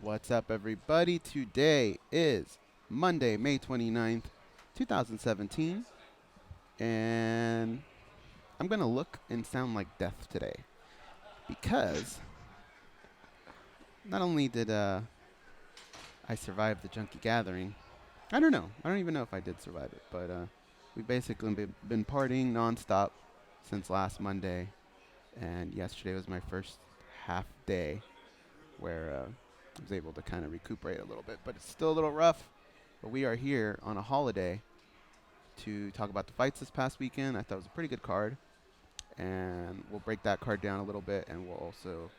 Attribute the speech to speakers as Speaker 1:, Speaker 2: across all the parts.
Speaker 1: What's up, everybody? Today is Monday, May 29th, 2017, and I'm going to look and sound like death today because not only did I survive the Junkie gathering, I don't know. I don't even know if I did survive it, but we've basically been partying nonstop since last Monday, and yesterday was my first half day where I was able to kind of recuperate a little bit, but it's still a little rough. But we are here on a holiday to talk about the fights this past weekend. I thought it was a pretty good card, and we'll break that card down a little bit, and we'll also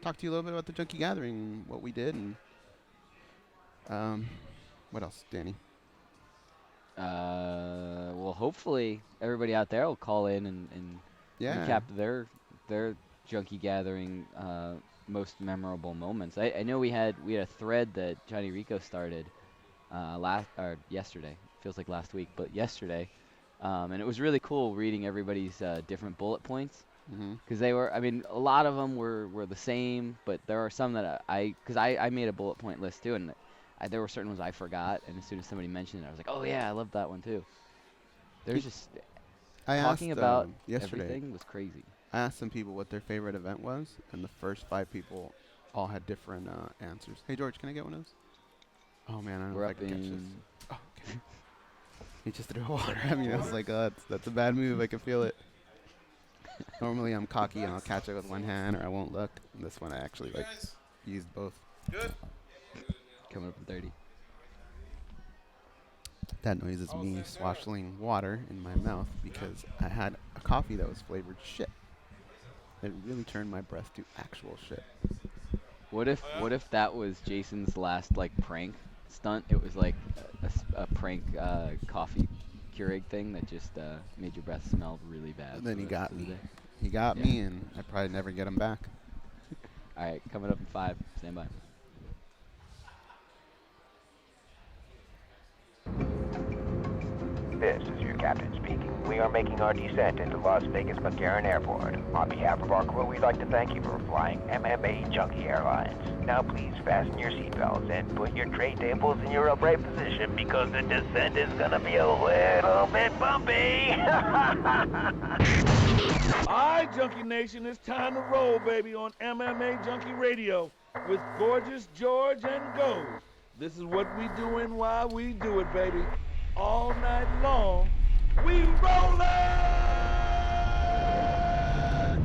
Speaker 1: talk to you a little bit about the Junkie Gathering and what we did, and what else, Danny?
Speaker 2: Well, hopefully everybody out there will call in and
Speaker 1: Yeah.
Speaker 2: recap their Junkie Gathering most memorable moments. I know we had a thread that Johnny Rico started yesterday. Feels like last week, but yesterday, and it was really cool reading everybody's different bullet points
Speaker 1: Mm-hmm.
Speaker 2: because they were. I mean, a lot of them were the same, but there are some that I made a bullet point list too, and there were certain ones I forgot, and as soon as somebody mentioned it, I was like, oh yeah, I love that one too. There's just
Speaker 1: I
Speaker 2: talking
Speaker 1: asked
Speaker 2: about
Speaker 1: yesterday,
Speaker 2: everything was crazy.
Speaker 1: I asked some people what their favorite event was, and the first 5 people all had different answers. Hey, George, can I get one of those? Oh, man, I don't know
Speaker 2: We're
Speaker 1: if I
Speaker 2: up
Speaker 1: can catch this.
Speaker 2: in.
Speaker 1: Oh, okay. He just threw water at me. I was like, that's a bad move. I can feel it. Normally I'm cocky and I'll catch it with one hand or I won't look. And this one I actually used both.
Speaker 2: Coming up in 30.
Speaker 1: That noise is me swashing water in my mouth because I had a coffee that was flavored shit. It really turned my breath to actual shit.
Speaker 2: What if that was Jason's last like prank stunt? It was like a prank coffee Keurig thing that just made your breath smell really bad.
Speaker 1: And then
Speaker 2: for
Speaker 1: he
Speaker 2: the rest
Speaker 1: got
Speaker 2: of the
Speaker 1: me.
Speaker 2: day.
Speaker 1: He got
Speaker 2: Yeah.
Speaker 1: me and I probably never get him back.
Speaker 2: All right, coming up in 5. Stand by.
Speaker 3: This is your captain speaking. We are making our descent into Las Vegas McCarran Airport. On behalf of our crew, we'd like to thank you for flying MMA Junkie Airlines. Now please fasten your seatbelts and put your tray tables in your upright position because the descent is gonna be a little bit bumpy.
Speaker 4: Alright, Junkie Nation, it's time to roll, baby, on MMA Junkie Radio with Gorgeous George and Ghost. This is what we doing while we do it, baby. All night long, we rollin'!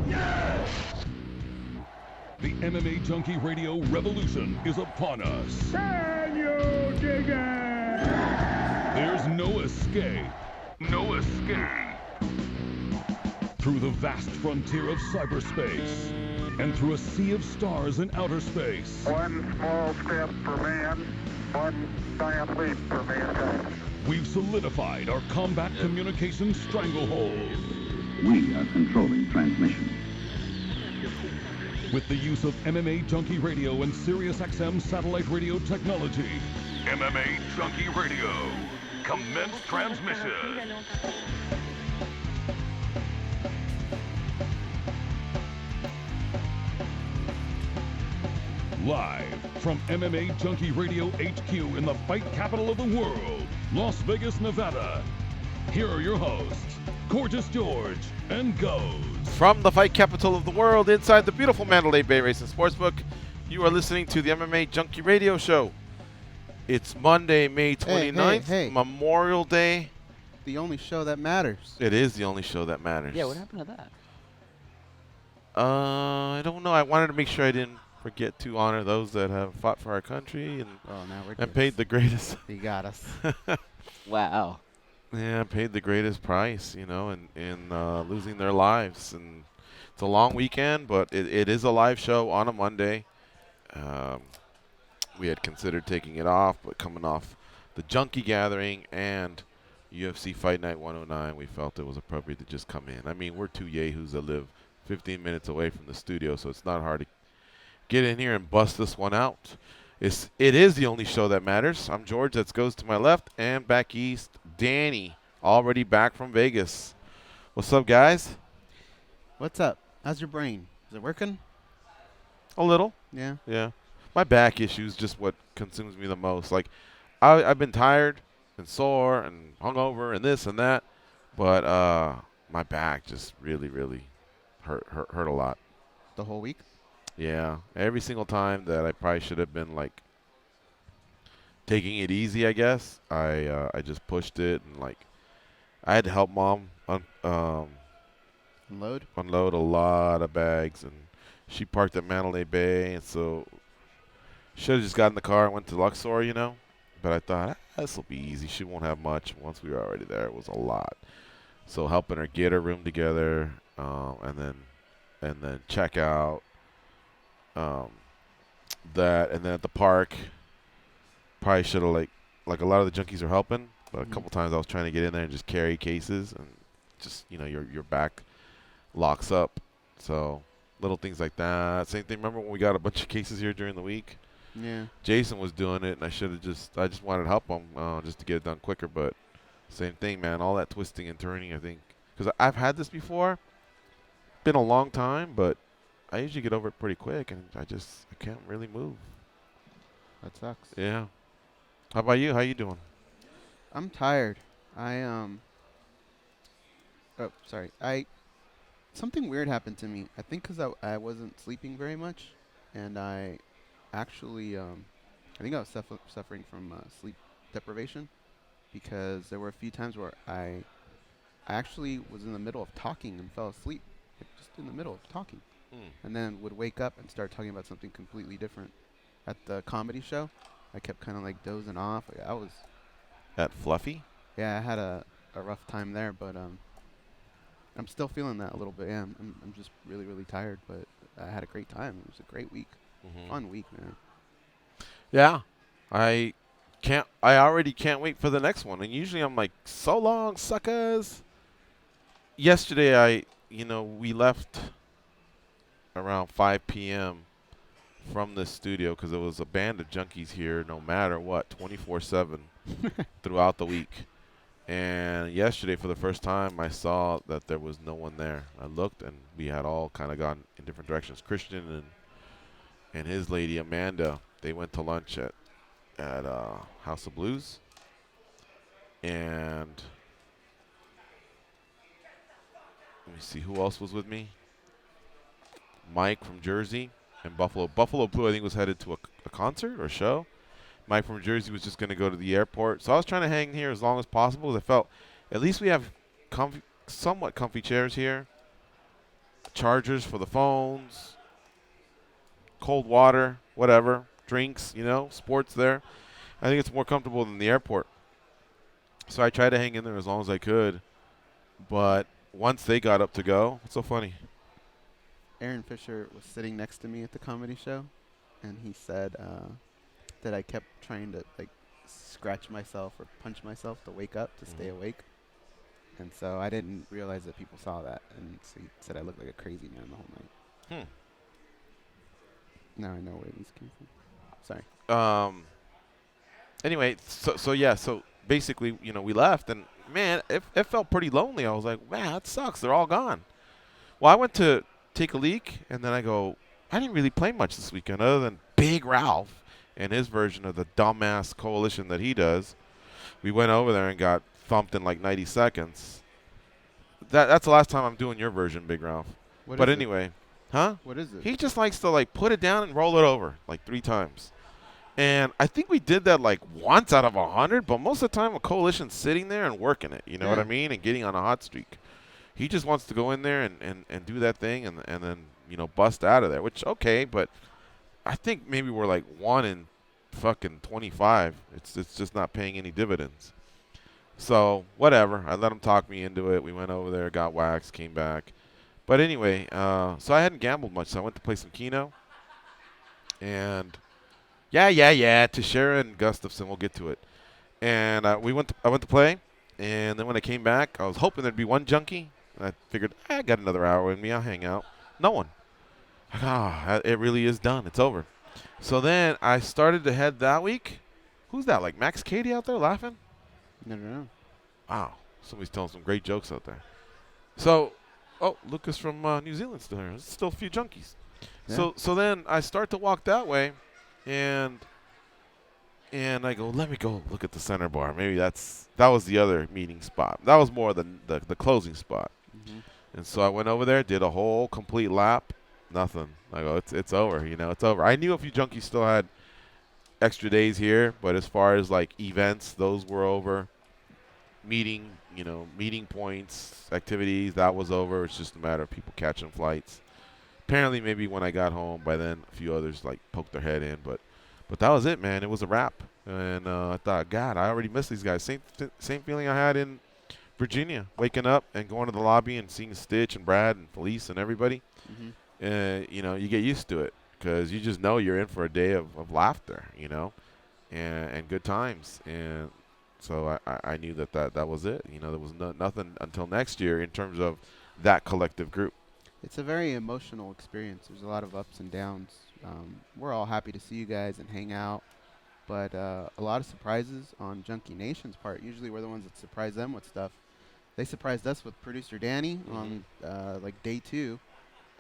Speaker 4: Yeah!
Speaker 5: The MMA Junkie Radio revolution is upon us.
Speaker 4: Can you dig it?
Speaker 5: There's no escape. No escape. Through the vast frontier of cyberspace and through a sea of stars in outer space.
Speaker 6: One small step for man, one giant leap for mankind.
Speaker 5: We've solidified our combat communications stranglehold.
Speaker 7: We are controlling transmission.
Speaker 5: With the use of MMA Junkie Radio and SiriusXM satellite radio technology. MMA Junkie Radio. Commence transmission. Live from MMA Junkie Radio HQ in the fight capital of the world, Las Vegas, Nevada. Here are your hosts, Gorgeous George and Goes.
Speaker 8: From the fight capital of the world, inside the beautiful Mandalay Bay Racing Sportsbook, you are listening to the MMA Junkie Radio Show. It's Monday, May 29th,
Speaker 1: hey.
Speaker 8: Memorial Day.
Speaker 1: The only show that matters.
Speaker 8: It is the only show that matters.
Speaker 2: Yeah, what happened to that?
Speaker 8: I don't know. I wanted to make sure I didn't forget to honor those that have fought for our country and
Speaker 1: Oh, now we're
Speaker 8: and paid the greatest.
Speaker 1: He got us.
Speaker 2: Wow.
Speaker 8: Yeah, paid the greatest price, you know, in losing their lives. And it's a long weekend, but it is a live show on a Monday. We had considered taking it off, but coming off the Junkie Gathering and UFC Fight Night 109, we felt it was appropriate to just come in. I mean, we're two yahoos that live 15 minutes away from the studio, so it's not hard to get in here and bust this one out. It is the only show that matters. I'm George, that goes to my left, and back east, Danny, already back from Vegas. What's up, guys?
Speaker 1: What's up? How's your brain? Is it working?
Speaker 8: A little.
Speaker 1: Yeah.
Speaker 8: Yeah. my back issue is just what consumes me the most. Like, I've been tired and sore and hungover and this and that, but my back just really, really hurt a lot.
Speaker 1: The whole week?
Speaker 8: Yeah, every single time that I probably should have been like taking it easy, I guess I just pushed it, and like I had to help mom
Speaker 1: Unload?
Speaker 8: unload a lot of bags, and she parked at Mandalay Bay, and so should have just got in the car and went to Luxor, you know. But I thought this will be easy. She won't have much. Once we were already there, it was a lot. So helping her get her room together, and then check out. That, and then at the park, probably should have like a lot of the junkies are helping, but a couple times I was trying to get in there and just carry cases, and just your back locks up. So little things like that. Same thing. Remember when we got a bunch of cases here during the week?
Speaker 1: Yeah.
Speaker 8: Jason was doing it, and I just wanted to help him just to get it done quicker. But same thing, man. All that twisting and turning, I think, because I've had this before. Been a long time, but I usually get over it pretty quick, and I can't really move.
Speaker 1: That sucks.
Speaker 8: Yeah. How about you? How you doing?
Speaker 1: I'm tired. Something weird happened to me. I think because I wasn't sleeping very much, and I actually, I think I was suffering from sleep deprivation, because there were a few times where I actually was in the middle of talking and fell asleep, like just in the middle of talking, and then would wake up and start talking about something completely different. At the comedy show, I kept kind of like dozing off. Like, I was,
Speaker 8: At Fluffy?
Speaker 1: yeah, I had a rough time there, but I'm still feeling that a little bit. Yeah, I'm just really, really tired, but I had a great time. It was a great week. Fun week, man.
Speaker 8: Yeah. I already can't wait for the next one. And usually I'm like, so long, suckers. Yesterday we left around 5 p.m. from the studio because there was a band of junkies here no matter what, 24/7 throughout the week. And yesterday, for the first time, I saw that there was no one there. I looked, and we had all kind of gone in different directions. Christian and his lady, Amanda, they went to lunch at House of Blues. And let me see, who else was with me? Mike from Jersey and Buffalo. Buffalo Blue, I think, was headed to a concert or show. Mike from Jersey was just going to go to the airport. So I was trying to hang here as long as possible because I felt at least we have somewhat comfy chairs here, chargers for the phones, cold water, whatever, drinks, sports there. I think it's more comfortable than the airport. So I tried to hang in there as long as I could. But once they got up to go, what's so funny?
Speaker 1: Aaron Fisher was sitting next to me at the comedy show, and he said that I kept trying to like scratch myself or punch myself to wake up, to stay awake. And so I didn't realize that people saw that, and so he said I looked like a crazy man the whole night. Now I know where these came from. Sorry.
Speaker 8: Anyway, so basically, we left, and man, it felt pretty lonely. I was like, man, that sucks. They're all gone. Well, I went to take a leak, and then I go, I didn't really play much this weekend other than Big Ralph and his version of the dumbass coalition that he does. We went over there and got thumped in like 90 seconds. That's the last time I'm doing your version, Big Ralph. But anyway, huh?
Speaker 1: What is it?
Speaker 8: He just likes to like put it down and roll it over like 3 times. And I think we did that like once out of 100, but most of the time a coalition's sitting there and working it, you know what I mean, and getting on a hot streak. He just wants to go in there and do that thing and then, bust out of there, which, okay, but I think maybe we're like 1 in fucking 25. It's just not paying any dividends. So, whatever. I let him talk me into it. We went over there, got waxed, came back. But anyway, so I hadn't gambled much, so I went to play some Keno. And yeah, Teixeira and Gustafson, we'll get to it. And I went to play, and then when I came back, I was hoping there'd be one junkie. And I figured, I got another hour in me, I'll hang out. No one. It really is done. It's over. So then I started to head that week. Who's that, like Max Cady out there laughing?
Speaker 1: No.
Speaker 8: Wow. Somebody's telling some great jokes out there. So, Lucas from New Zealand's still here. There's still a few junkies. Yeah. So then I start to walk that way, and I go, let me go look at the center bar. Maybe that was the other meeting spot. That was more the closing spot.
Speaker 1: Mm-hmm.
Speaker 8: And so I went over there, did a whole complete lap. Nothing. I go, it's over. It's over. I knew a few junkies still had extra days here, but as far as like events, those were over. Meeting points, activities, that was over. It's just a matter of people catching flights. Apparently, maybe when I got home, by then a few others like poked their head in, but that was it, man. It was a wrap, and I thought, God, I already missed these guys. Same feeling I had in Virginia, waking up and going to the lobby and seeing Stitch and Brad and Felice and everybody.
Speaker 1: Mm-hmm.
Speaker 8: You get used to it because you just know you're in for a day of laughter, and good times. And so I knew that was it. There was nothing until next year in terms of that collective group.
Speaker 1: It's a very emotional experience. There's a lot of ups and downs. We're all happy to see you guys and hang out, but a lot of surprises on Junkie Nation's part. Usually we're the ones that surprise them with stuff. They surprised us with producer Danny on like day 2,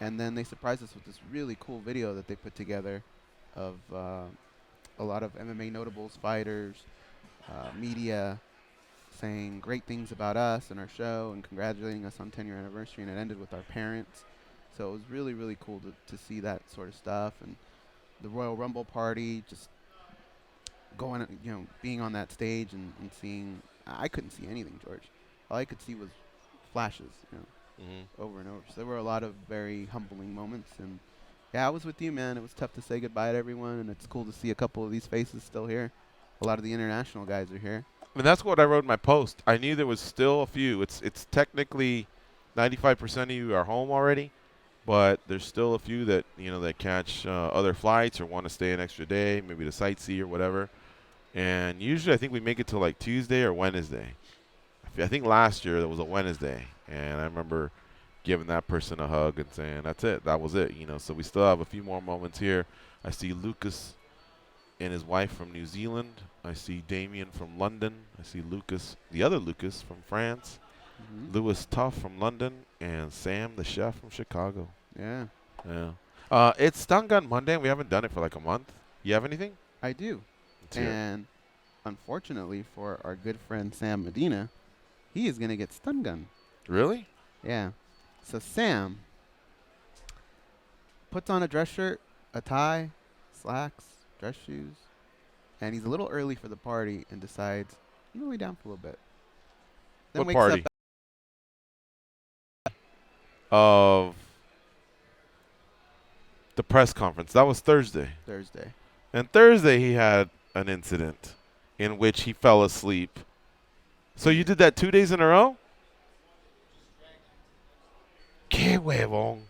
Speaker 1: and then they surprised us with this really cool video that they put together of a lot of MMA notables, fighters, media, saying great things about us and our show and congratulating us on 10-year anniversary, and it ended with our parents. So it was really, really cool to see that sort of stuff. And the Royal Rumble party, just going, being on that stage and seeing, I couldn't see anything, George. All I could see was flashes, over and over. So there were a lot of very humbling moments. And yeah, I was with you, man. It was tough to say goodbye to everyone, and it's cool to see a couple of these faces still here. A lot of the international guys are here.
Speaker 8: And that's what I wrote in my post. I knew there was still a few. It's technically 95% of you are home already, but there's still a few that that catch other flights or want to stay an extra day, maybe to sightsee or whatever. And usually I think we make it to like Tuesday or Wednesday. I think last year there was a Wednesday, and I remember giving that person a hug and saying, that's it. That was it. So we still have a few more moments here. I see Lucas and his wife from New Zealand. I see Damien from London. I see Lucas, the other Lucas from France. Lewis Tuff from London, and Sam, the chef from Chicago.
Speaker 1: Yeah.
Speaker 8: It's Stun Gun Monday, and we haven't done it for like a month. You have anything?
Speaker 1: I do.
Speaker 8: Let's hear it.
Speaker 1: And unfortunately for our good friend Sam Medina, he is going to get stun gun.
Speaker 8: Really?
Speaker 1: Yeah. So Sam puts on a dress shirt, a tie, slacks, dress shoes, and he's a little early for the party and decides, I'm going to lay down for a little bit. Then
Speaker 8: What
Speaker 1: wakes
Speaker 8: party?
Speaker 1: up
Speaker 8: Of the press conference. That was Thursday.
Speaker 1: Thursday.
Speaker 8: And Thursday he had an incident in which he fell asleep. So you did that 2 days in a row? Que huevón.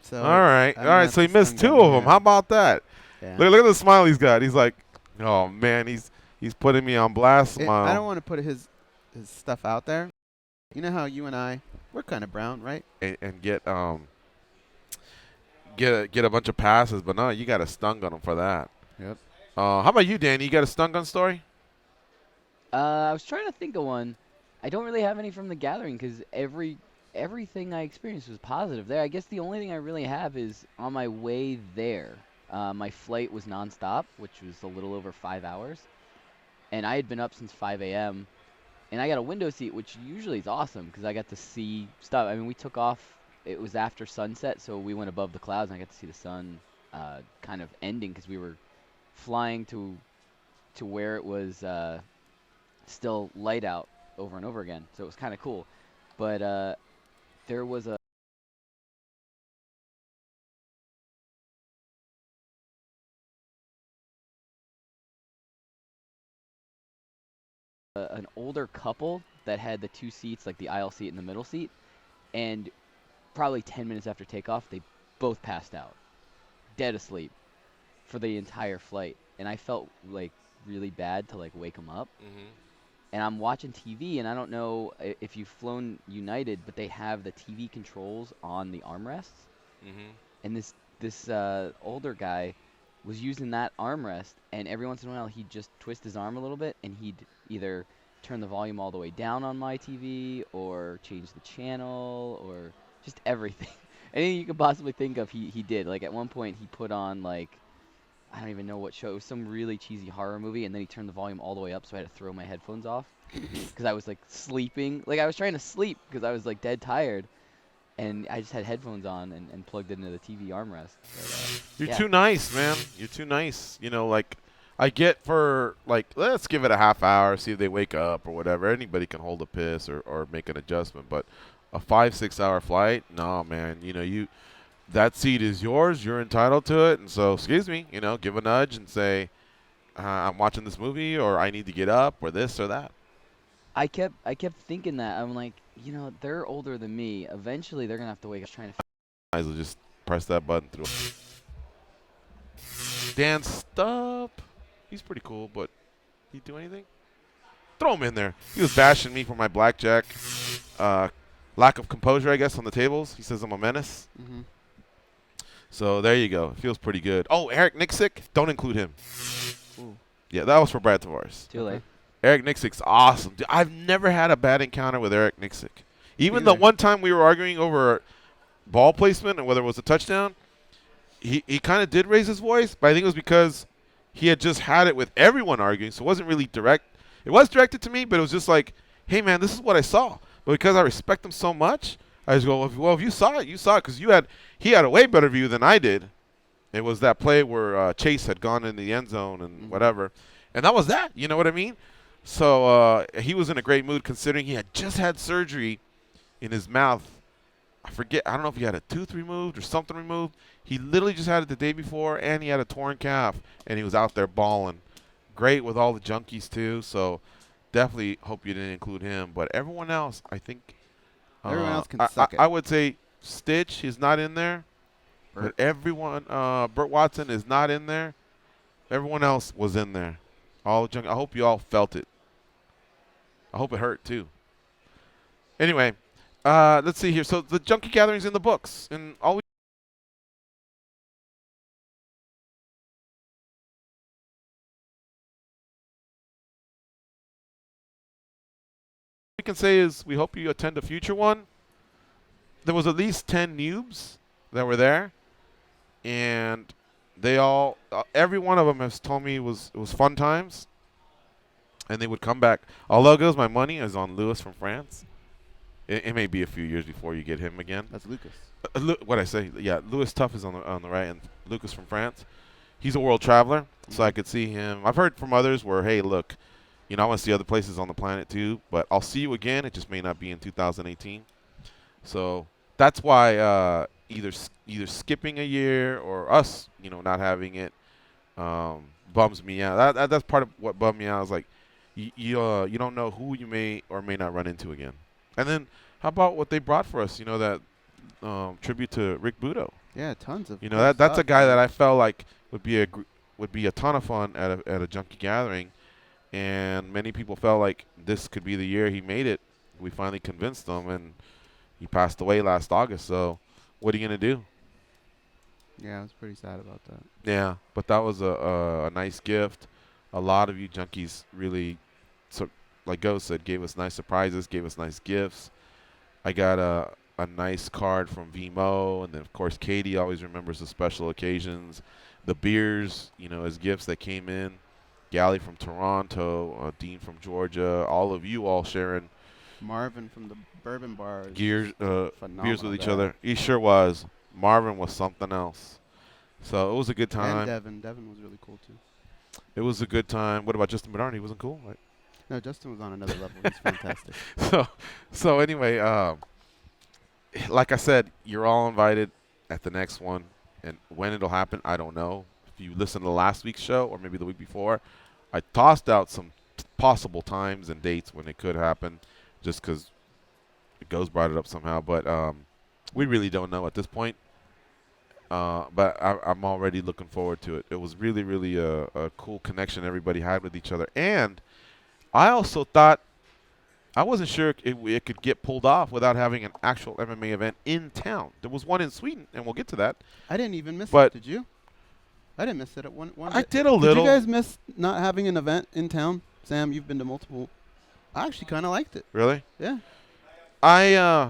Speaker 1: So
Speaker 8: All right.
Speaker 1: I'm
Speaker 8: All right.
Speaker 1: gonna
Speaker 8: So he
Speaker 1: have to
Speaker 8: missed
Speaker 1: stun
Speaker 8: 2
Speaker 1: gun
Speaker 8: of them.
Speaker 1: him.
Speaker 8: How about that?
Speaker 1: Yeah.
Speaker 8: Look at the smile he's got. He's like, oh, man, he's putting me on blast.
Speaker 1: I don't want to put his stuff out there. You know how you and I, we're kind of brown, right?
Speaker 8: And get a bunch of passes, but no, you got a stun gun him for that.
Speaker 1: Yep.
Speaker 8: How about you, Danny? You got a stun gun story?
Speaker 2: I was trying to think of one. I don't really have any from the gathering because everything I experienced was positive there. I guess the only thing I really have is on my way there. My flight was nonstop, which was a little over 5 hours, and I had been up since 5 a.m. And I got a window seat, which usually is awesome because I got to see stuff. I mean, we took off. It was after sunset, so we went above the clouds, and I got to see the sun kind of ending because we were flying to where it was still light out over and over again. So it was kind of cool. But there was an older couple that had the 2 seats, like the aisle seat and the middle seat, and probably 10 minutes after takeoff, they both passed out, dead asleep, for the entire flight. And I felt like really bad to like wake them up. And I'm watching TV, and I don't know if you've flown United, but they have the TV controls on the armrests. And this older guy was using that armrest, and every once in a while he'd just twist his arm a little bit, and he'd either turn the volume all the way down on my TV, or change the channel, or just everything. Anything you could possibly think of, he did. Like at one point he put on like I don't even know what show. It was some really cheesy horror movie, and then he turned the volume all the way up, so I had to throw my headphones off because I was like sleeping. Like I was trying to sleep because I was like dead tired, and I just had headphones on and plugged it into the TV armrest. But,
Speaker 8: You're
Speaker 2: yeah.
Speaker 8: too nice, man. You're too nice. You know, like I get for like let's give it a half hour, see if they wake up or whatever. Anybody can hold a piss or make an adjustment, but a 5-6 hour flight, no, man. You know, that seat is yours. You're entitled to it, and so excuse me. You know, give a nudge and say I'm watching this movie, or I need to get up, or this or that.
Speaker 2: I kept thinking that. I'm like, you know, they're older than me. Eventually, they're gonna have to wake up trying to.
Speaker 8: Might as well just press that button through. Dan Stubb, he's pretty cool, but he do anything? Throw him in there. He was bashing me for my blackjack lack of composure, I guess, on the tables. He says I'm a menace.
Speaker 1: Mm-hmm.
Speaker 8: So there you go. It feels pretty good. Oh, Eric Nixick, don't include him.
Speaker 2: Ooh.
Speaker 8: Yeah, that was for Brad Tavares.
Speaker 2: Too late.
Speaker 8: Eric Nixick's awesome. Dude, I've never had a bad encounter with Eric Nixick. Even the
Speaker 1: Either.
Speaker 8: one time we were arguing over ball placement and whether it was a touchdown, he kind of did raise his voice, but I think it was because he had just had it with everyone arguing, so it wasn't really direct. It was directed to me, but it was just like, hey, man, this is what I saw. But because I respect him so much, I just go, well, if you saw it, you saw it, because he had a way better view than I did. It was that play where Chase had gone in the end zone and whatever, and that was that. You know what I mean? So he was in a great mood considering he had just had surgery in his mouth. I forget. I don't know if he had a tooth removed or something removed. He literally just had it the day before, and he had a torn calf, and he was out there balling. Great with all the junkies, too. So definitely hope you didn't include him. But everyone else, I think.
Speaker 1: Everyone else can suck it.
Speaker 8: I would say Stitch is not in there. But everyone, Burt Watson is not in there. Everyone else was in there. All the junkies. I hope you all felt it. I hope it hurt, too. Anyway. Let's see here. So the Junkie Gathering's in the books, and all we can say is we hope you attend a future one. There was at least 10 noobs that were there, and they all, every one of them has told me it was fun times, and they would come back. All that goes, my money is on Louis from France. It may be a few years before you get him again.
Speaker 1: That's Lucas.
Speaker 8: What I say? Yeah, Louis Tuff is on the right, and Lucas from France. He's a world traveler, so I could see him. I've heard from others where, hey, look, you know, I want to see other places on the planet too, but I'll see you again. It just may not be in 2018. So that's why either skipping a year or us, you know, not having it bums me out. That's part of what bummed me out. Is like you don't know who you may or may not run into again. And then how about what they brought for us? You know, that tribute to Rick Budo.
Speaker 1: Yeah, tons of.
Speaker 8: You know, that's a guy that I felt like would be a ton of fun at a Junkie Gathering, and many people felt like this could be the year he made it. We finally convinced him, and he passed away last August. So, what are you gonna do?
Speaker 1: Yeah, I was pretty sad about that.
Speaker 8: Yeah, but that was a nice gift. A lot of you junkies really, like Ghost said, gave us nice surprises, gave us nice gifts. I got a nice card from VMO, and then of course Katie always remembers the special occasions, the beers, you know, as gifts that came in. Gally from Toronto, Dean from Georgia, all of you all sharing
Speaker 1: Marvin from the Bourbon Bar.
Speaker 8: beers with each
Speaker 1: there.
Speaker 8: other. He sure was. Marvin was something else. So it was a good time.
Speaker 1: And Devin. Devin was really cool too.
Speaker 8: It was a good time. What about Justin Bernard? He wasn't cool, right?
Speaker 1: No, Justin was on another level. He's fantastic.
Speaker 8: So anyway, like I said, you're all invited at the next one, and when it'll happen, I don't know. If you listen to last week's show or maybe the week before, I tossed out some possible times and dates when it could happen, just because Ghost brought it up somehow. But we really don't know at this point. But I'm already looking forward to it. It was really, really a cool connection everybody had with each other, and I also thought, I wasn't sure it could get pulled off without having an actual MMA event in town. There was one in Sweden, and we'll get to that.
Speaker 1: I didn't even miss
Speaker 8: But
Speaker 1: it. Did you? I didn't miss it at one.
Speaker 8: I did a little.
Speaker 1: Did you guys miss not having an event in town? Sam, you've been to multiple. I actually kind of liked it.
Speaker 8: Really?
Speaker 1: Yeah.
Speaker 8: I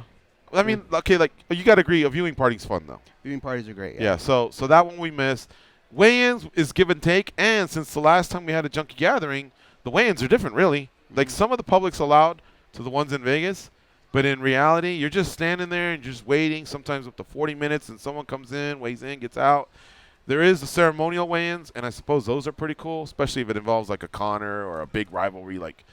Speaker 8: mean, okay, like you got to agree, a viewing party's fun though.
Speaker 1: Viewing parties are great.
Speaker 8: Yeah. So that one we missed. weigh-ins is give and take, and since the last time we had a junkie gathering, the weigh-ins are different, really. Like some of the public's allowed to the ones in Vegas, but in reality, you're just standing there and just waiting, sometimes up to 40 minutes, and someone comes in, weighs in, gets out. There is the ceremonial weigh-ins, and I suppose those are pretty cool, especially if it involves like a Connor or a big rivalry like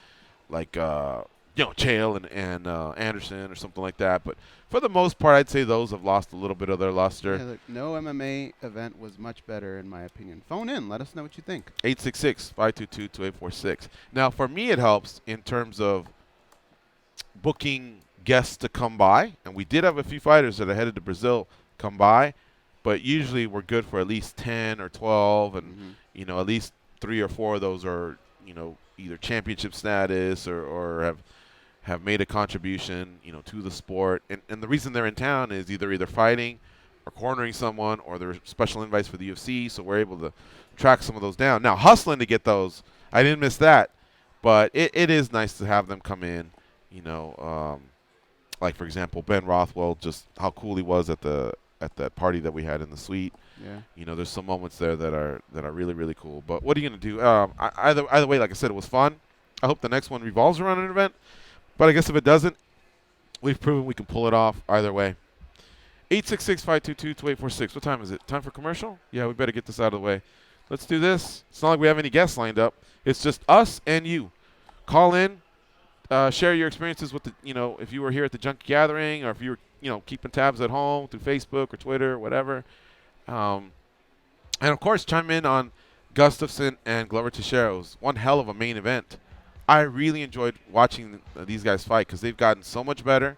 Speaker 8: Chael and Anderson or something like that. But for the most part, I'd say those have lost a little bit of their luster.
Speaker 1: Yeah, look, no MMA event was much better, in my opinion. Phone in. Let us know what you think.
Speaker 8: 866-522-2846. Now, for me, it helps in terms of booking guests to come by. And we did have a few fighters that are headed to Brazil come by. But usually we're good for at least 10 or 12. And, at least 3 or 4 of those are, either championship status or have made a contribution, to the sport. And the reason they're in town is either fighting or cornering someone, or they're special invites for the UFC, so we're able to track some of those down. Now, hustling to get those, I didn't miss that, but it is nice to have them come in, like, for example, Ben Rothwell, just how cool he was at that party that we had in the suite.
Speaker 1: Yeah.
Speaker 8: There's some moments there that are really, really cool. But what are you going to do? Either way, like I said, it was fun. I hope the next one revolves around an event. But I guess if it doesn't, we've proven we can pull it off either way. 866-522-2846. What time is it? Time for commercial? Yeah, we better get this out of the way. Let's do this. It's not like we have any guests lined up. It's just us and you. Call in. Share your experiences with if you were here at the Junkie Gathering, or if you were, keeping tabs at home through Facebook or Twitter or whatever. And, of course, chime in on Gustafsson and Glover Teixeira. It was one hell of a main event. I really enjoyed watching these guys fight because they've gotten so much better.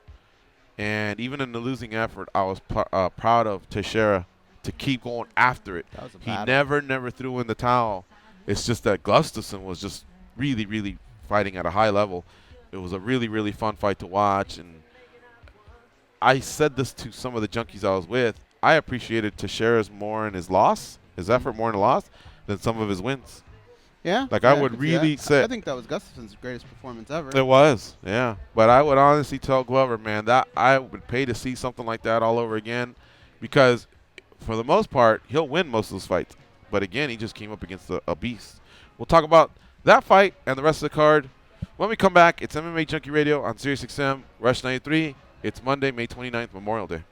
Speaker 8: And even in the losing effort, I was proud of Teixeira to keep going after it.
Speaker 1: That was a
Speaker 8: He
Speaker 1: battle.
Speaker 8: never threw in the towel. It's just that Gustafsson was just really, really fighting at a high level. It was a really, really fun fight to watch. And I said this to some of the junkies I was with. I appreciated Teixeira's more in his loss, his effort more in the loss, than some of his wins.
Speaker 1: Yeah.
Speaker 8: Like,
Speaker 1: yeah,
Speaker 8: I would
Speaker 1: could see
Speaker 8: really
Speaker 1: that.
Speaker 8: say.
Speaker 1: I think that was Gustafsson's greatest performance ever.
Speaker 8: It was, yeah. But I would honestly tell Glover, man, that I would pay to see something like that all over again, because for the most part, he'll win most of those fights. But again, he just came up against a beast. We'll talk about that fight and the rest of the card when we come back. It's MMA Junkie Radio on SiriusXM, Rush 93. It's Monday, May 29th, Memorial Day.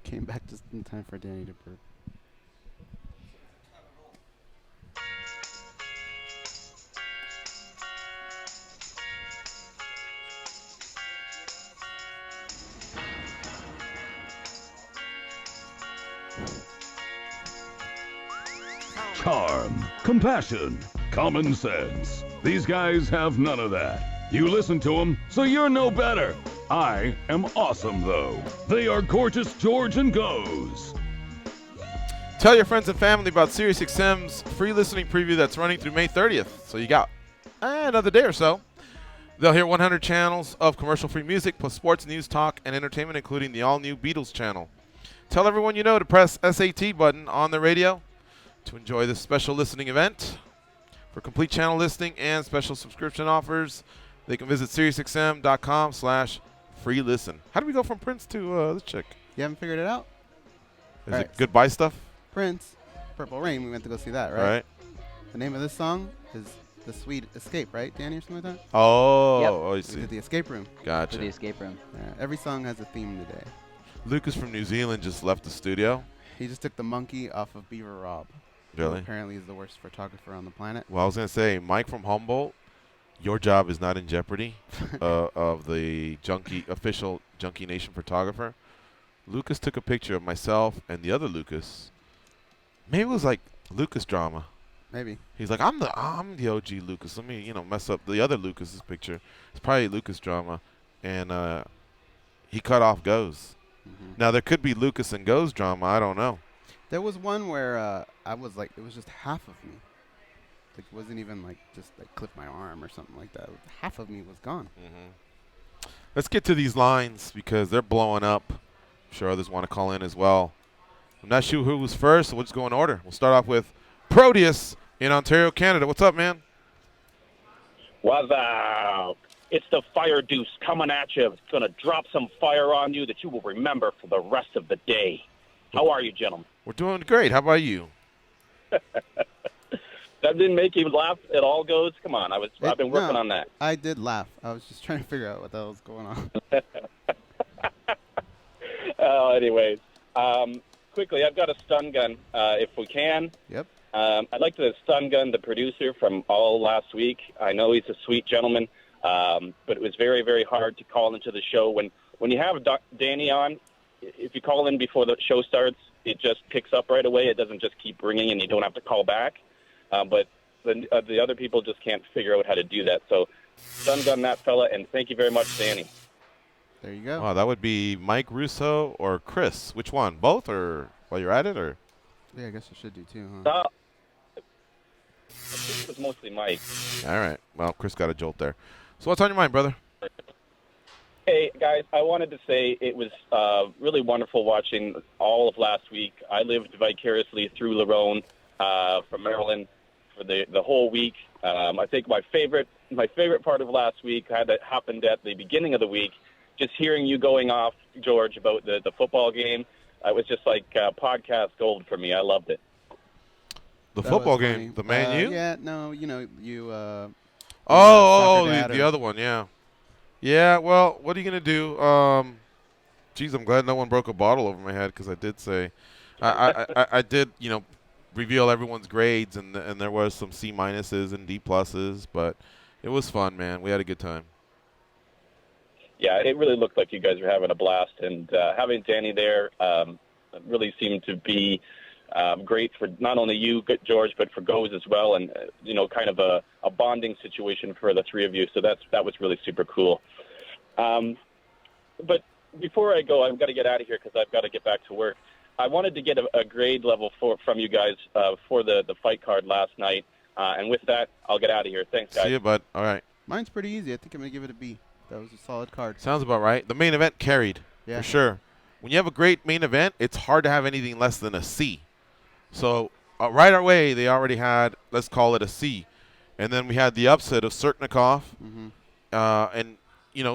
Speaker 1: came back just in time for Danny to burp.
Speaker 5: Charm, compassion, common sense. These guys have none of that. You listen to them, so you're no better. I am awesome, though. They are Gorgeous George and Goes.
Speaker 8: Tell your friends and family about SiriusXM's free listening preview that's running through May 30th. So you got another day or so. They'll hear 100 channels of commercial-free music, plus sports, news, talk, and entertainment, including the all-new Beatles channel. Tell everyone you know to press SAT button on the radio to enjoy this special listening event. For complete channel listing and special subscription offers, they can visit SiriusXM.com/free listen. How do we go from Prince to this chick?
Speaker 1: You haven't figured it out?
Speaker 8: Is
Speaker 1: All
Speaker 8: it
Speaker 1: right.
Speaker 8: goodbye stuff?
Speaker 1: Prince, Purple Rain, we went to go see that, right?
Speaker 8: All right.
Speaker 1: The name of this song is The Sweet Escape, right, Danny, or something like that?
Speaker 8: Oh,
Speaker 2: Yep.
Speaker 8: oh, I
Speaker 1: We
Speaker 8: see.
Speaker 1: did the escape room.
Speaker 2: For
Speaker 8: Gotcha.
Speaker 2: the escape room.
Speaker 1: Every song has a theme today.
Speaker 8: Lucas from New Zealand just left the studio.
Speaker 1: He just took the monkey off of Beaver Rob. Who
Speaker 8: Really?
Speaker 1: apparently is the worst photographer on the planet.
Speaker 8: Well, I was going to say, Mike from Humboldt, your job is not in jeopardy of the official Junkie Nation photographer. Lucas took a picture of myself and the other Lucas. Maybe it was like Lucas drama.
Speaker 1: Maybe.
Speaker 8: He's like, I'm the OG Lucas. Let me, mess up the other Lucas's picture. It's probably Lucas drama. And he cut off Goes.
Speaker 1: Mm-hmm.
Speaker 8: Now, there could be Lucas and Goes drama. I don't know.
Speaker 1: There was one where I was like, it was just half of me. Like, it wasn't even like just like clip my arm or something like that. Half of me was gone.
Speaker 8: Mm-hmm. Let's get to these lines because they're blowing up. I'm sure others want to call in as well. I'm not sure who was first, so we'll just go in order. We'll start off with Proteus in Ontario, Canada. What's up, man?
Speaker 9: What's up? It's the Fire Deuce coming at you. It's going to drop some fire on you that you will remember for the rest of the day. How are you, gentlemen?
Speaker 8: We're doing great. How about you?
Speaker 9: That didn't make you laugh at all, Goes? Come on, I've been working on that.
Speaker 1: I did laugh. I was just trying to figure out what the hell was going on.
Speaker 9: Anyways, quickly, I've got a stun gun, if we can.
Speaker 1: Yep.
Speaker 9: I'd like to stun gun the producer from all last week. I know he's a sweet gentleman, but it was very, very hard to call into the show. When you have Danny on, if you call in before the show starts, it just picks up right away. It doesn't just keep ringing, and you don't have to call back. But the other people just can't figure out how to do that. So stun gun that fella, and thank you very much, Danny.
Speaker 1: There you go.
Speaker 8: Oh, that would be Mike Russo or Chris. Which one? Both, or while you're at it, or?
Speaker 1: Yeah, I guess I should do too, huh?
Speaker 9: I think it was mostly Mike.
Speaker 8: All right. Well, Chris got a jolt there. So what's on your mind, brother?
Speaker 9: Hey, guys, I wanted to say it was really wonderful watching all of last week. I lived vicariously through Lerone from Maryland for the whole week. I think my favorite part of last week happened at the beginning of the week. Just hearing you going off, George, about the football game, it was just like podcast gold for me. I loved it.
Speaker 8: The
Speaker 1: That
Speaker 8: football
Speaker 1: was funny.
Speaker 8: game, the Man U?
Speaker 1: Yeah, no, you.
Speaker 8: Oh,
Speaker 1: Soccer Dad
Speaker 8: the
Speaker 1: or-
Speaker 8: other one, yeah. Yeah, well, what are you going to do? Geez, I'm glad no one broke a bottle over my head because I did say, I did, reveal everyone's grades, and there was some C minuses and D pluses, but it was fun, man. We had a good time.
Speaker 9: Yeah, it really looked like you guys were having a blast, and having Danny there really seemed to be great for not only you, George, but for Goes as well, and kind of a bonding situation for the three of you. So that was really super cool. But before I go, I've got to get out of here because I've got to get back to work. I wanted to get a grade level from you guys for the fight card last night, and with that, I'll get out of here. Thanks, guys.
Speaker 8: See you, bud. All right.
Speaker 1: Mine's pretty easy. I think I'm gonna give it a B. That was a solid card.
Speaker 8: Sounds about right. The main event carried,
Speaker 1: Yeah.
Speaker 8: for sure. When you have a great main event, it's hard to have anything less than a C. So right away, they already had, let's call it a C. And then we had the upset of Sertnikov,
Speaker 1: Mm-hmm.
Speaker 8: and,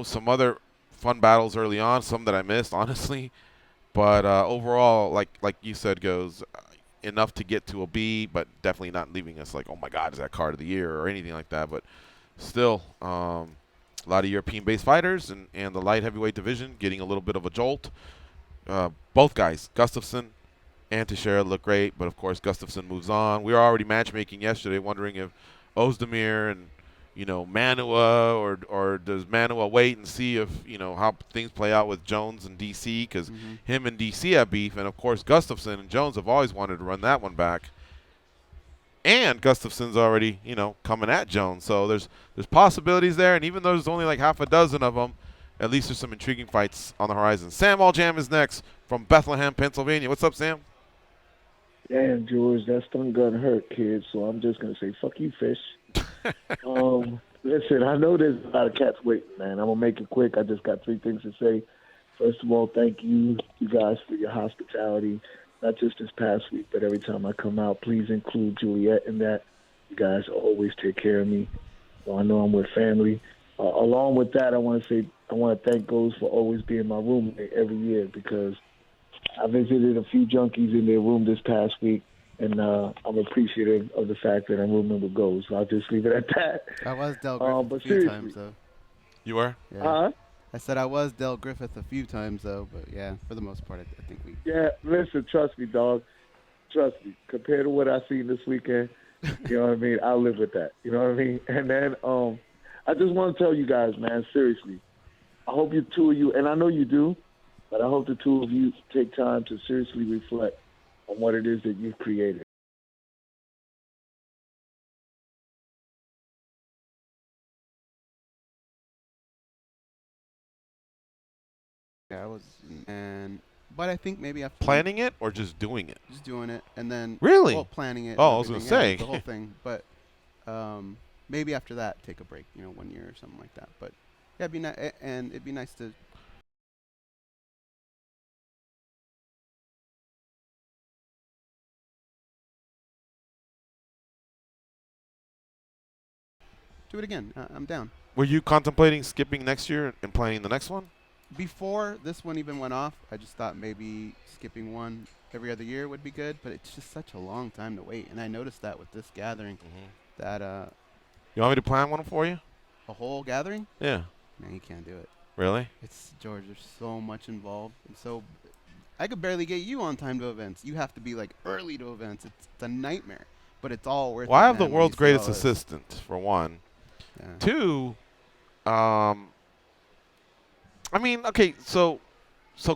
Speaker 8: some other fun battles early on, some that I missed, honestly. But overall, like you said, Goes enough to get to a B, but definitely not leaving us like, oh, my God, is that card of the year or anything like that. But still, a lot of European-based fighters and the light heavyweight division getting a little bit of a jolt. both guys, Gustafson and Teixeira, look great. But, of course, Gustafson moves on. We were already matchmaking yesterday, wondering if Ozdemir and, Manua, or does Manua wait and see if, how things play out with Jones and DC, because him and DC have beef. And, of course, Gustafson and Jones have always wanted to run that one back. And Gustafson's already, coming at Jones. So there's possibilities there. And even though there's only like half a dozen of them, at least there's some intriguing fights on the horizon. Sam Aljam is next from Bethlehem, Pennsylvania. What's up, Sam?
Speaker 10: Damn, George, that stun gun hurt, kid. So I'm just going to say, fuck you, fish. Listen, I know there's a lot of cats waiting, man. I'm going to make it quick. I just got 3 things to say. First of all, thank you guys for your hospitality. Not just this past week, but every time I come out, please include Juliet in that. You guys always take care of me. So I know I'm with family. Along with that, I want to thank Goes for always being my roommate every year, because I visited a few junkies in their room this past week, and I'm appreciative of the fact that I'm rooming with Goes. So I'll just leave it at that.
Speaker 1: I was Del Griffith a few times, though.
Speaker 8: You were?
Speaker 1: Yeah. I said I was Del Griffith a few times, though, but yeah, for the most part, I think we.
Speaker 10: Yeah, listen, trust me, dog. Trust me. Compared to what I seen this weekend, you know what I mean? I'll live with that. You know what I mean? And then I just want to tell you guys, man, seriously, I hope you two of you, and I know you do, but I hope the two of you take time to seriously reflect on what it is that you've created.
Speaker 1: Yeah, but I think maybe after
Speaker 8: Planning it or just doing it?
Speaker 1: Just doing it, and then
Speaker 8: really,
Speaker 1: planning it.
Speaker 8: Oh, I was gonna say
Speaker 1: the whole thing, but maybe after that, take a break. 1 year or something like that. But yeah, it'd be nice to. Do it again. I'm down.
Speaker 8: Were you contemplating skipping next year and playing the next one?
Speaker 1: Before this one even went off, I just thought maybe skipping one every other year would be good, but it's just such a long time to wait. And I noticed that with this gathering, that
Speaker 8: you want me to plan one for you?
Speaker 1: A whole gathering?
Speaker 8: Yeah.
Speaker 1: No, you can't do it.
Speaker 8: Really?
Speaker 1: It's George. There's so much involved, and so I could barely get you on time to events. You have to be like early to events. It's a nightmare, but it's all worth it.
Speaker 8: Well, I have the
Speaker 1: man,
Speaker 8: world's greatest assistant for one.
Speaker 1: Yeah.
Speaker 8: 2, I mean, okay, so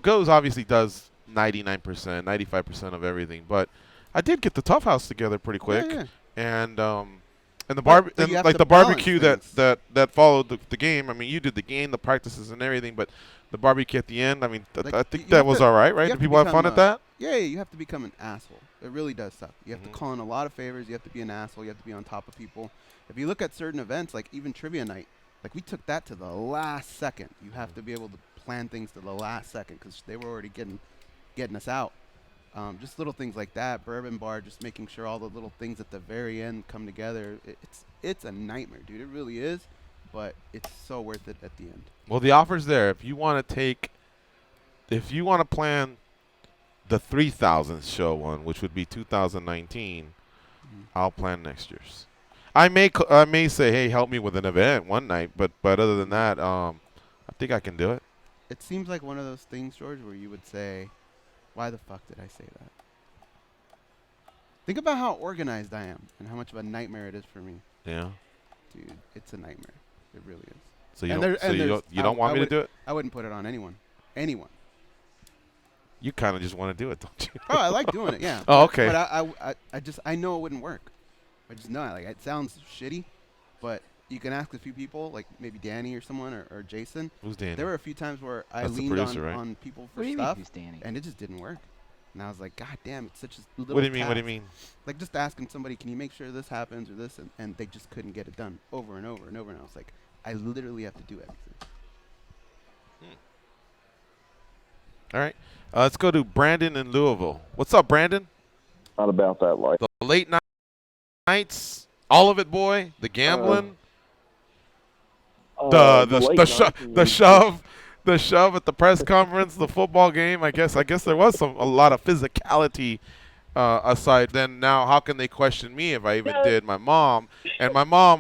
Speaker 8: Goes obviously does 99%, 95% of everything, but I did get the Tough House together pretty quick, and the barbecue that followed the game. I mean, you did the game, the practices, and everything, but the barbecue at the end. I mean, I think that was all right, right? Did people have fun at that?
Speaker 1: Yeah, you have to become an asshole. It really does suck. You have to call in a lot of favors. You have to be an asshole. You have to be on top of people. If you look at certain events, like even trivia night, like we took that to the last second. You have to be able to plan things to the last second because they were already getting us out. Just little things like that. Bourbon bar, just making sure all the little things at the very end come together. It's a nightmare, dude. It really is, but it's so worth it at the end.
Speaker 8: Well, the offer's there. If you want to plan the 3,000th show one, which would be 2019, I'll plan next year's. I may say, hey, help me with an event one night, but other than that, I think I can do it.
Speaker 1: It seems like one of those things, George, where you would say, why the fuck did I say that? Think about how organized I am and how much of a nightmare it is for me.
Speaker 8: Yeah.
Speaker 1: Dude, it's a nightmare. It really is.
Speaker 8: So you don't want me to do it?
Speaker 1: I wouldn't put it on anyone. Anyone.
Speaker 8: You kind of just want to do it, don't you?
Speaker 1: Oh, I like doing it, yeah.
Speaker 8: Oh, okay.
Speaker 1: But I know it wouldn't work. I just know it. Like, it sounds shitty, but you can ask a few people, like maybe Danny or someone or Jason.
Speaker 8: Who's Danny?
Speaker 1: There were a few times where
Speaker 8: That's
Speaker 1: I leaned
Speaker 8: producer,
Speaker 1: on people for
Speaker 2: What do you mean,
Speaker 1: stuff,
Speaker 2: who's Danny?
Speaker 1: and it just didn't work. And I was like, God damn, it's such a little
Speaker 8: What do you mean?
Speaker 1: task.
Speaker 8: What do you mean?
Speaker 1: Like just asking somebody, can you make sure this happens or this, and they just couldn't get it done over and over and over. And I was like, I literally have to do everything.
Speaker 8: All right. Let's go to Brandon in Louisville. What's up, Brandon?
Speaker 11: Not about that life.
Speaker 8: The late nights, all of it, boy. The gambling, the shove at the press conference, the football game. I guess there was a lot of physicality aside. Then now, how can they question me if I even did? My mom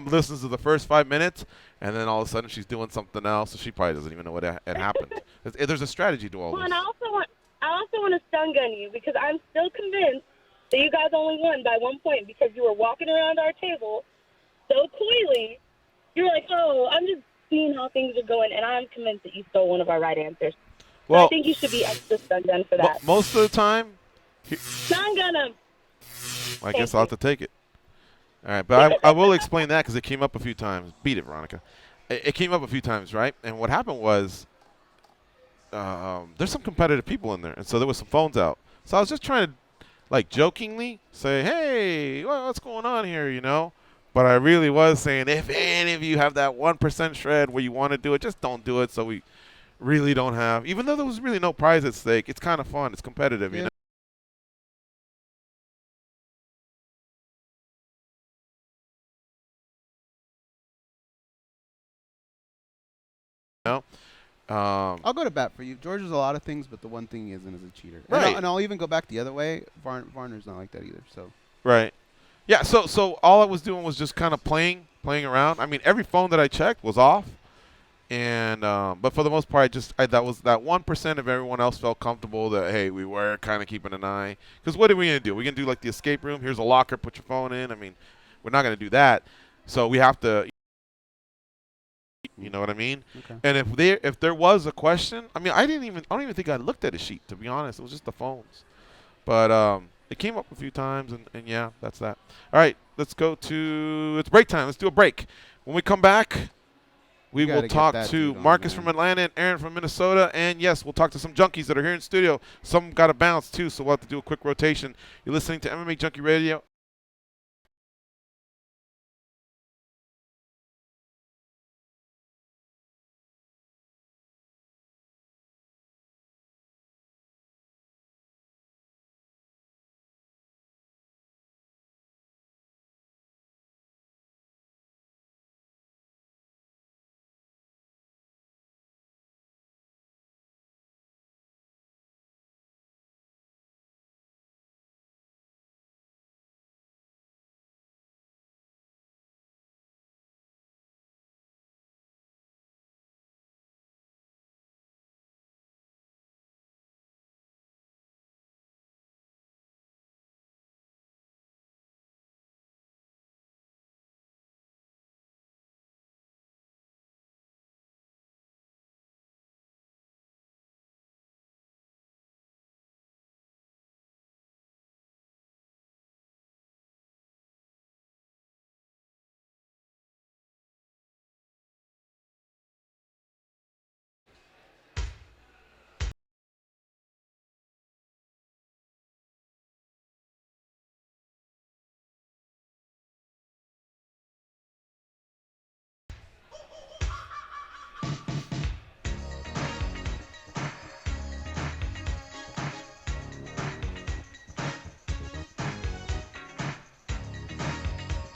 Speaker 8: listens to the first 5 minutes, and then all of a sudden she's doing something else, so she probably doesn't even know what had happened. There's a strategy to all this.
Speaker 12: And I also want to stun gun you because I'm still convinced that you guys only won by 1 point because you were walking around our table so coyly. You're like, oh, I'm just seeing how things are going, and I'm convinced that you stole one of our right answers.
Speaker 8: Well,
Speaker 12: so I think you should be extra stun gun for that.
Speaker 8: Most of the time,
Speaker 12: Stun gun him.
Speaker 8: I guess I'll have to take it. All right, but I will explain that because it came up a few times. Beat it, Veronica. It came up a few times, right? And what happened was there's some competitive people in there, and so there was some phones out. So I was just trying to, like, jokingly say, hey, what's going on here, you know? But I really was saying, if any of you have that 1% shred where you want to do it, just don't do it so we really don't have. Even though there was really no prize at stake, it's kind of fun. It's competitive, you know?
Speaker 1: I'll go to bat for you. George is a lot of things, but the one thing he isn't is a cheater.
Speaker 8: Right.
Speaker 1: And I'll even go back the other way. Varner's not like that either. So.
Speaker 8: Right. Yeah. So all I was doing was just kind of playing around. I mean, every phone that I checked was off, and but for the most part, that was that 1% of everyone else felt comfortable that hey, we were kind of keeping an eye. Because what are we gonna do? We're gonna do like the escape room. Here's a locker. Put your phone in. I mean, we're not gonna do that. So we have to. You know what I mean?
Speaker 1: Okay.
Speaker 8: And if there was a question, I mean, I don't even think I looked at a sheet, to be honest. It was just the phones. But it came up a few times, and yeah, that's that. All right, let's go to it's break time. Let's do a break. When we come back, we will talk to Marcus from Atlanta and Aaron from Minnesota, and yes, we'll talk to some junkies that are here in studio. Some got to bounce too, so we'll have to do a quick rotation. You're listening to MMA Junkie Radio.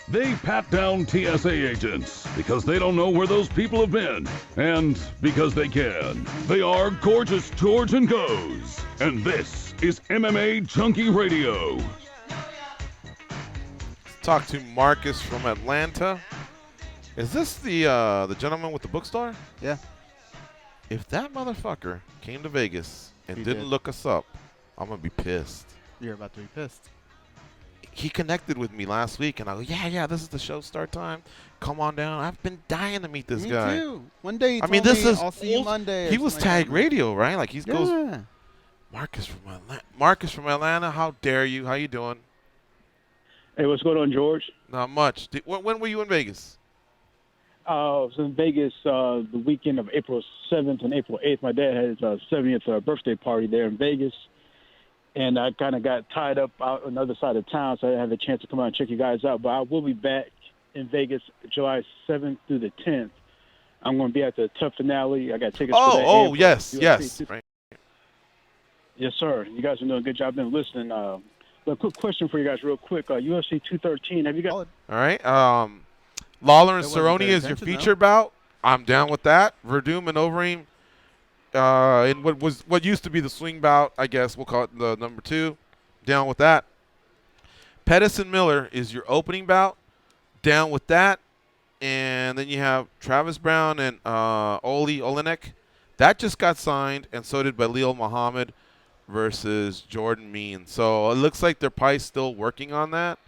Speaker 5: They pat down TSA agents because they don't know where those people have been, and because they can. They are Gorgeous George and Goes, and this is MMA Junkie Radio.
Speaker 8: Talk to Marcus from Atlanta. Is this the gentleman with the bookstore?
Speaker 1: Yeah.
Speaker 8: If that motherfucker came to Vegas and didn't look us up, I'm gonna be pissed.
Speaker 1: You're about to be pissed.
Speaker 8: He connected with me last week, and I go, yeah, this is the show start time. Come on down. I've been dying to meet this guy.
Speaker 1: Me too. One day he
Speaker 8: I mean,
Speaker 1: told
Speaker 8: this
Speaker 1: me,
Speaker 8: is
Speaker 1: I'll see you Monday.
Speaker 8: He was Tag Radio, right? Like he goes.
Speaker 1: Yeah.
Speaker 8: Marcus from Atlanta. Marcus from Atlanta. How dare you? How you doing?
Speaker 13: Hey, what's going on, George?
Speaker 8: Not much. When were you in Vegas?
Speaker 13: I was in Vegas the weekend of April 7th and April 8th. My dad had his 70th birthday party there in Vegas, and I kind of got tied up out on the other side of town, so I didn't have a chance to come out and check you guys out. But I will be back in Vegas July 7th through the 10th. I'm going to be at the Tough Finale. I got tickets for that.
Speaker 8: Oh, yes. Right.
Speaker 13: Yes, sir. You guys are doing a good job. I've been listening. But a quick question for you guys real quick. UFC 213, have you got...
Speaker 8: All right. Lawler and Cerrone is your feature bout. I'm down with that. Verdum and Overeem in what used to be the swing bout, I guess we'll call it the number 2. Down with that. Pettis and Miller is your opening bout. Down with that. And then you have Travis Brown and Olenek. That just got signed, and so did Belal Muhammad. versus Jordan Mean. So it looks like they're probably still working on that.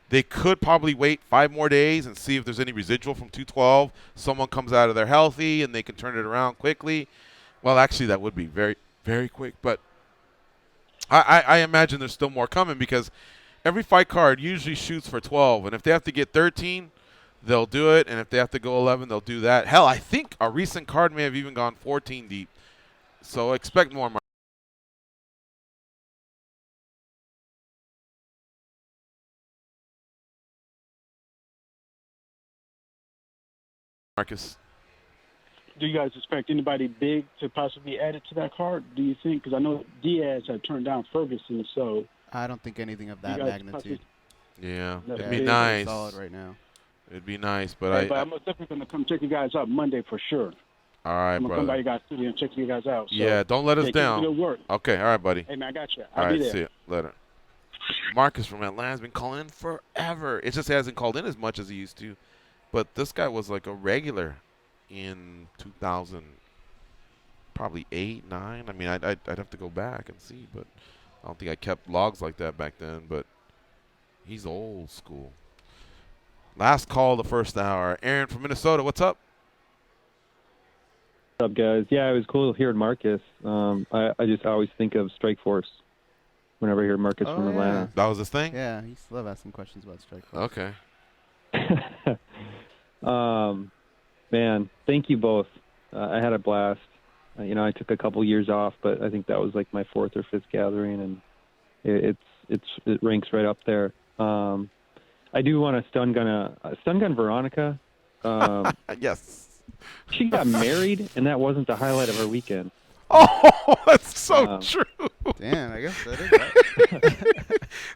Speaker 8: They could probably wait 5 more days and see if there's any residual from 212. Someone comes out of there healthy and they can turn it around quickly. Well, actually, that would be very, very quick. But I imagine there's still more coming because every fight card usually shoots for 12. And if they have to get 13, they'll do it. And if they have to go 11, they'll do that. Hell, I think a recent card may have even gone 14 deep. So expect more. Marcus.
Speaker 13: Do you guys expect anybody big to possibly add it to that card? Do you think? Because I know Diaz had turned down Ferguson, so
Speaker 1: I don't think anything of that magnitude.
Speaker 8: Yeah,
Speaker 13: Yeah,
Speaker 8: it'd be nice.
Speaker 1: Solid right now.
Speaker 8: It'd be nice, but
Speaker 13: Hey, but I'm most definitely gonna come check you guys out Monday for sure.
Speaker 8: All right,
Speaker 13: I'm gonna
Speaker 8: brother.
Speaker 13: come by your guys' studio and check you guys out. So,
Speaker 8: Yeah, don't let us
Speaker 13: keep up the
Speaker 8: down.
Speaker 13: good work.
Speaker 8: Okay, all right, buddy.
Speaker 13: Hey man, I got you.
Speaker 8: All
Speaker 13: I'll
Speaker 8: right,
Speaker 13: be there.
Speaker 8: see you later. Marcus from Atlanta's been calling in forever. It just hasn't called in as much as he used to. But this guy was like a regular in 2000, probably 8, 9. I mean, I'd have to go back and see, but I don't think I kept logs like that back then. But he's old school. Last call of the first hour. Aaron from Minnesota, what's up?
Speaker 14: What's up, guys? Yeah, it was cool hearing Marcus. I just always think of Strikeforce whenever I hear Marcus from Atlanta.
Speaker 8: That was his thing?
Speaker 1: Yeah, he used to love asking questions about Strikeforce.
Speaker 8: Okay.
Speaker 14: Man, thank you both. I had a blast. I took a couple years off, but I think that was like my 4th or 5th gathering, and it ranks right up there. I do want to stun gun Veronica.
Speaker 8: Yes.
Speaker 14: She got married, and that wasn't the highlight of her weekend.
Speaker 8: Oh, that's so true.
Speaker 1: Damn, I guess that is right.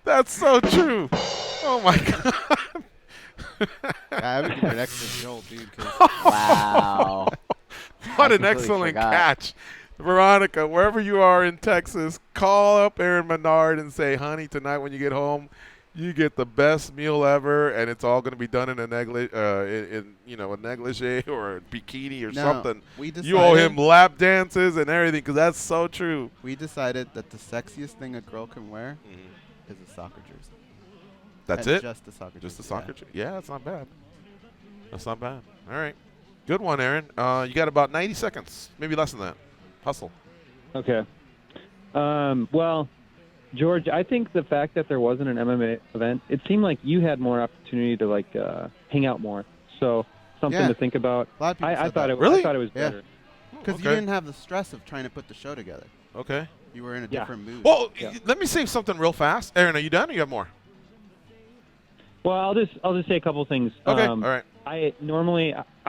Speaker 8: That's so true. Oh, my God.
Speaker 1: I would give her an extra jolt, dude.
Speaker 2: Wow.
Speaker 8: What an excellent catch. Veronica, wherever you are in Texas, call up Aaron Menard and say, honey, tonight when you get home, you get the best meal ever, and it's all going to be done in a negligee or a bikini or something. You owe him lap dances and everything because that's so true.
Speaker 1: We decided that the sexiest thing a girl can wear is a soccer jersey.
Speaker 8: That's
Speaker 1: And
Speaker 8: it?
Speaker 1: Just a soccer jersey.
Speaker 8: Just a soccer jersey. Yeah, that's not bad. That's not bad. All right. Good one, Aaron. You got about 90 seconds, maybe less than that. Hustle.
Speaker 14: Okay. Well, George, I think the fact that there wasn't an MMA event, it seemed like you had more opportunity to hang out more. So something to think about.
Speaker 1: A lot of people
Speaker 14: I
Speaker 1: said
Speaker 14: thought
Speaker 1: that.
Speaker 14: I thought it was better.
Speaker 1: Because you didn't have the stress of trying to put the show together.
Speaker 8: Okay.
Speaker 1: You were in a different mood.
Speaker 8: Well, let me say something real fast. Aaron, are you done or you have more?
Speaker 14: Well, I'll just say a couple things.
Speaker 8: Okay. All right.
Speaker 14: I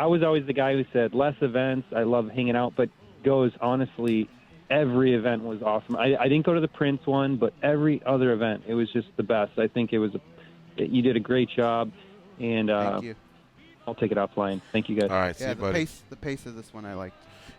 Speaker 14: was always the guy who said less events. I love hanging out, but honestly, every event was awesome. I didn't go to the Prince one, but every other event, it was just the best. I think you did a great job, and
Speaker 1: Thank you.
Speaker 14: I'll take it offline. Thank you, guys.
Speaker 8: All right, see you, buddy.
Speaker 1: The pace of this one I liked.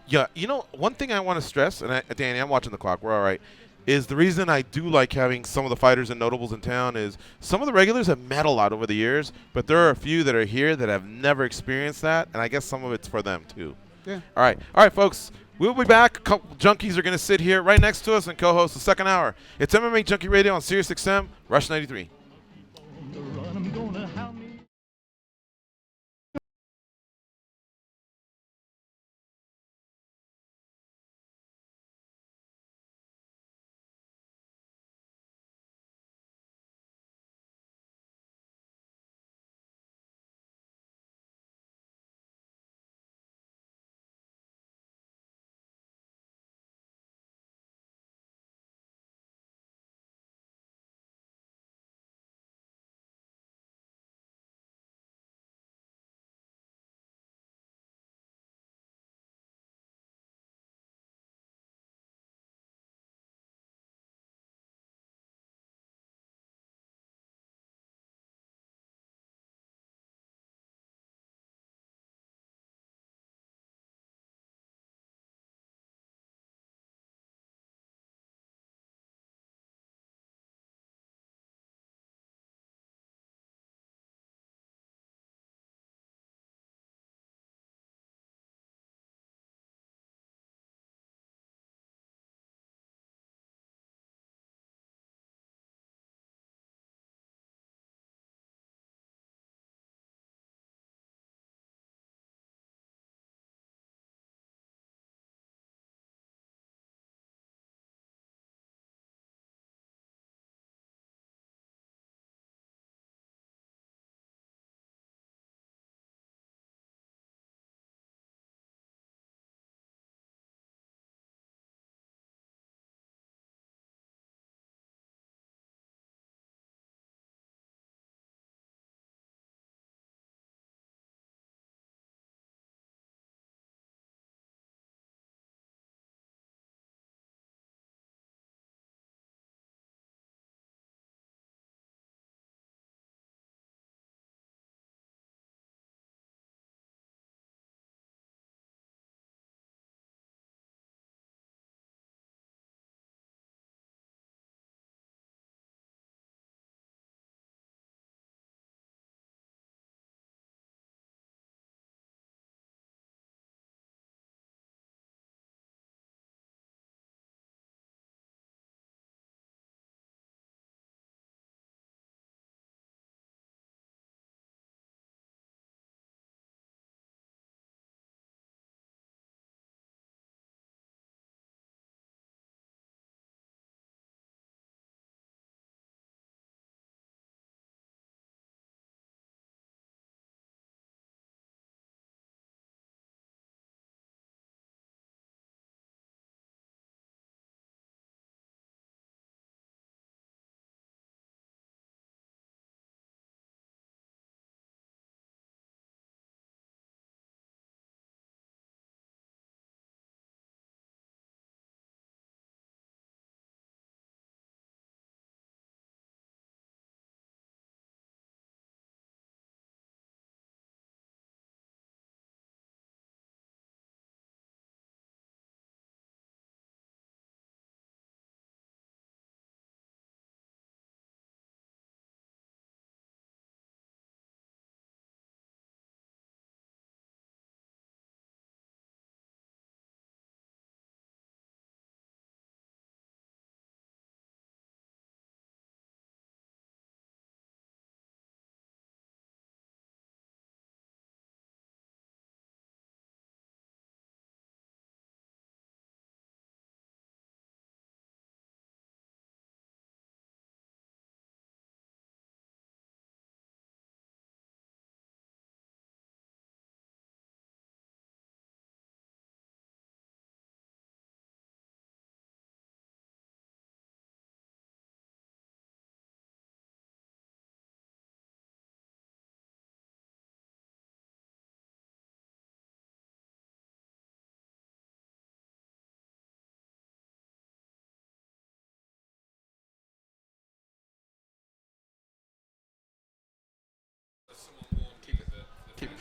Speaker 8: Yeah, one thing I want to stress, and Danny, I'm watching the clock. We're all right. Is the reason I do like having some of the fighters and notables in town is some of the regulars have met a lot over the years, but there are a few that are here that have never experienced that, and I guess some of it's for them too.
Speaker 1: Yeah.
Speaker 8: All right, folks. We'll be back. A couple junkies are going to sit here right next to us and co-host the second hour. It's MMA Junkie Radio on Sirius XM, Rush 93.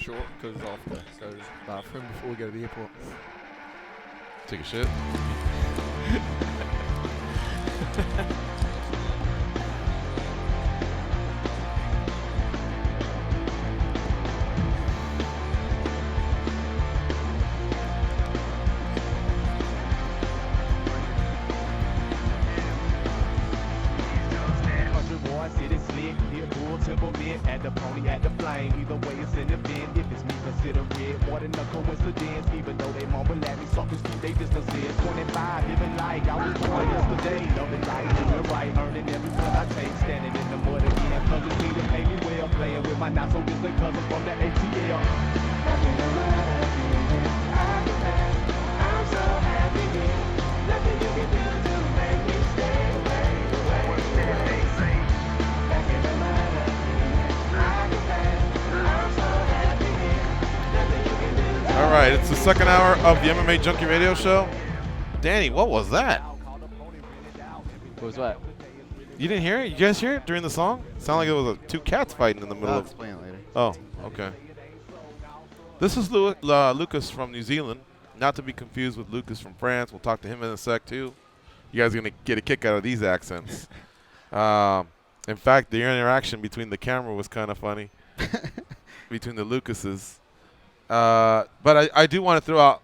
Speaker 15: short because I have to go to the bathroom before we go to the airport.
Speaker 8: Take a shit.
Speaker 16: At the pony, at the flame, either way it's an event. If it's me, consider it more than a coincidence. Even though they mumble at me, suckers keep they distances. 25, living like I was born yesterday. Loving life, living right, earning every one I take. Standing in the mud again, cause it's me to pay me well. Playing with my not so distant cousin from the ATL. I'm so happy here. Nothing you can do to make me stay away. What's that they say? Back in the line.
Speaker 8: All right, it's the second hour of the MMA Junkie Radio Show. Danny, what was that?
Speaker 2: What was what?
Speaker 8: You didn't hear it? You guys hear it during the song? Sounded like it was two cats fighting in the middle
Speaker 1: I'll
Speaker 8: of.
Speaker 1: explain it later.
Speaker 8: Oh, okay. This is Lucas from New Zealand, not to be confused with Lucas from France. We'll talk to him in a sec too. You guys are gonna get a kick out of these accents. In fact, the interaction between the camera was kind of funny between the Lucases. But I do want to throw out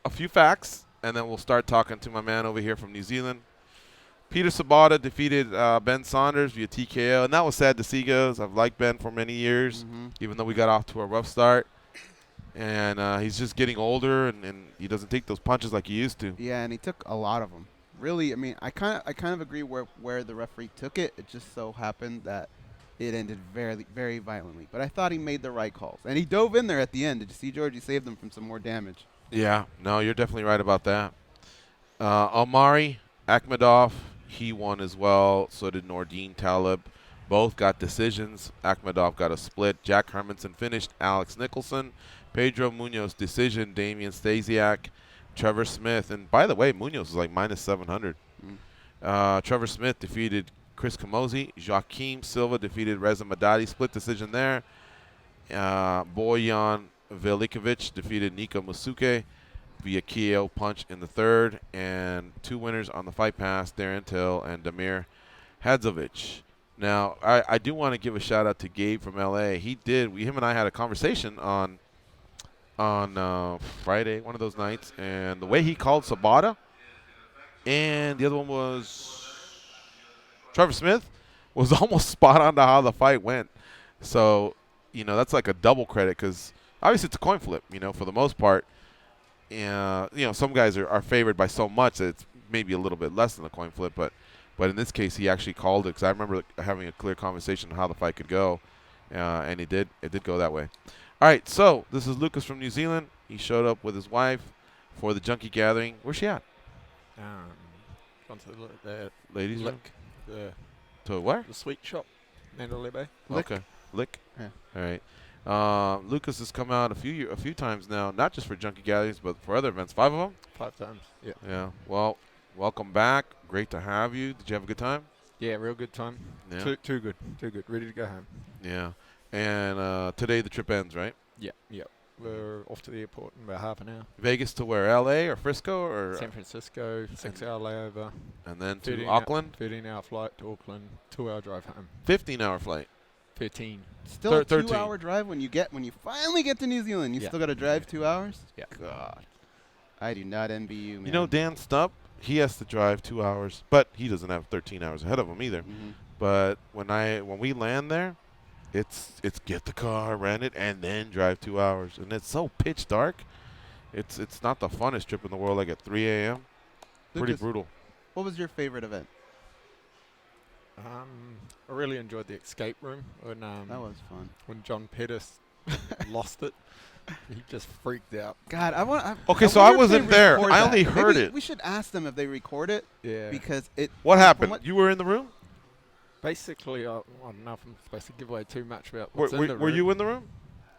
Speaker 8: a few facts, and then we'll start talking to my man over here from New Zealand. Peter Sabata defeated Ben Saunders via TKO, and that was sad to see, guys. I've liked Ben for many years, even though we got off to a rough start. And he's just getting older, and he doesn't take those punches like he used to.
Speaker 1: Yeah, and he took a lot of them. Really, I mean, I kind of agree where the referee took it. It just so happened that it ended very, very violently. But I thought he made the right calls. And he dove in there at the end. Did you see, George? He saved them from some more damage.
Speaker 8: Yeah, no, you're definitely right about that. Omari Akhmedov, he won as well. So did Nordine Taleb. Both got decisions. Akhmedov got a split. Jack Hermanson finished Alex Nicholson. Pedro Munoz decision. Damian Stasiak. Trevor Smith. And by the way, Munoz was like minus 700. Trevor Smith defeated Chris Camozzi. Joaquim Silva defeated Reza Madadi. Split decision there. Bojan Velikovic defeated Nico Musuke via KO punch in the third. And two winners on the Fight Pass, Darren Till and Damir Hadzovic. Now, I do want to give a shout out to Gabe from LA. Him and I had a conversation on Friday, one of those nights, and the way he called Sabata, and the other one was Trevor Smith, was almost spot on to how the fight went. So, that's like a double credit because obviously it's a coin flip, for the most part. Some guys are favored by so much that it's maybe a little bit less than a coin flip, but in this case he actually called it because I remember having a clear conversation on how the fight could go, and it did go that way. All right, so this is Lucas from New Zealand. He showed up with his wife for the Junkie gathering. Where's she at?
Speaker 15: Gone to the
Speaker 8: ladies' room? To where?
Speaker 15: The sweet shop, Mandalay Bay.
Speaker 8: Okay, Lick.
Speaker 1: Yeah.
Speaker 8: All right. Lucas has come out a few times now, not just for Junkie gatherings, but for other events. 5 of them?
Speaker 15: 5 times, yeah.
Speaker 8: Yeah, well, welcome back. Great to have you. Did you have a good time?
Speaker 15: Yeah, real good time.
Speaker 8: Yeah.
Speaker 15: Too good. Ready to go home.
Speaker 8: Yeah. And today the trip ends, right?
Speaker 15: Yeah. We're off to the airport in about half an hour.
Speaker 8: Vegas to where? L.A. or Frisco? Or
Speaker 15: San Francisco, 6-hour layover.
Speaker 8: And then to Auckland?
Speaker 15: 13-hour flight to Auckland, 2-hour drive home.
Speaker 8: 15-hour flight.
Speaker 15: 13.
Speaker 1: Still a 2-hour drive when you finally get to New Zealand. You still got to drive 2 hours?
Speaker 15: Yeah.
Speaker 1: God. I do not envy you, man.
Speaker 8: Dan Stubb, he has to drive 2 hours, but he doesn't have 13 hours ahead of him either. But when we land there, it's get the car, rent it, and then drive 2 hours. And it's so pitch dark. It's not the funnest trip in the world, like at 3 a.m. Pretty brutal.
Speaker 1: What was your favorite event?
Speaker 15: I really enjoyed the escape room when
Speaker 1: that was fun.
Speaker 15: When John Pettis lost it. He just freaked out.
Speaker 1: God, I
Speaker 8: wasn't there. I only heard it.
Speaker 1: We should ask them if they record it.
Speaker 15: Yeah.
Speaker 1: Because it.
Speaker 8: What happened? You were in the room?
Speaker 15: Basically, I don't know if I'm supposed to give away too much about what's in the room.
Speaker 8: Were you in the room?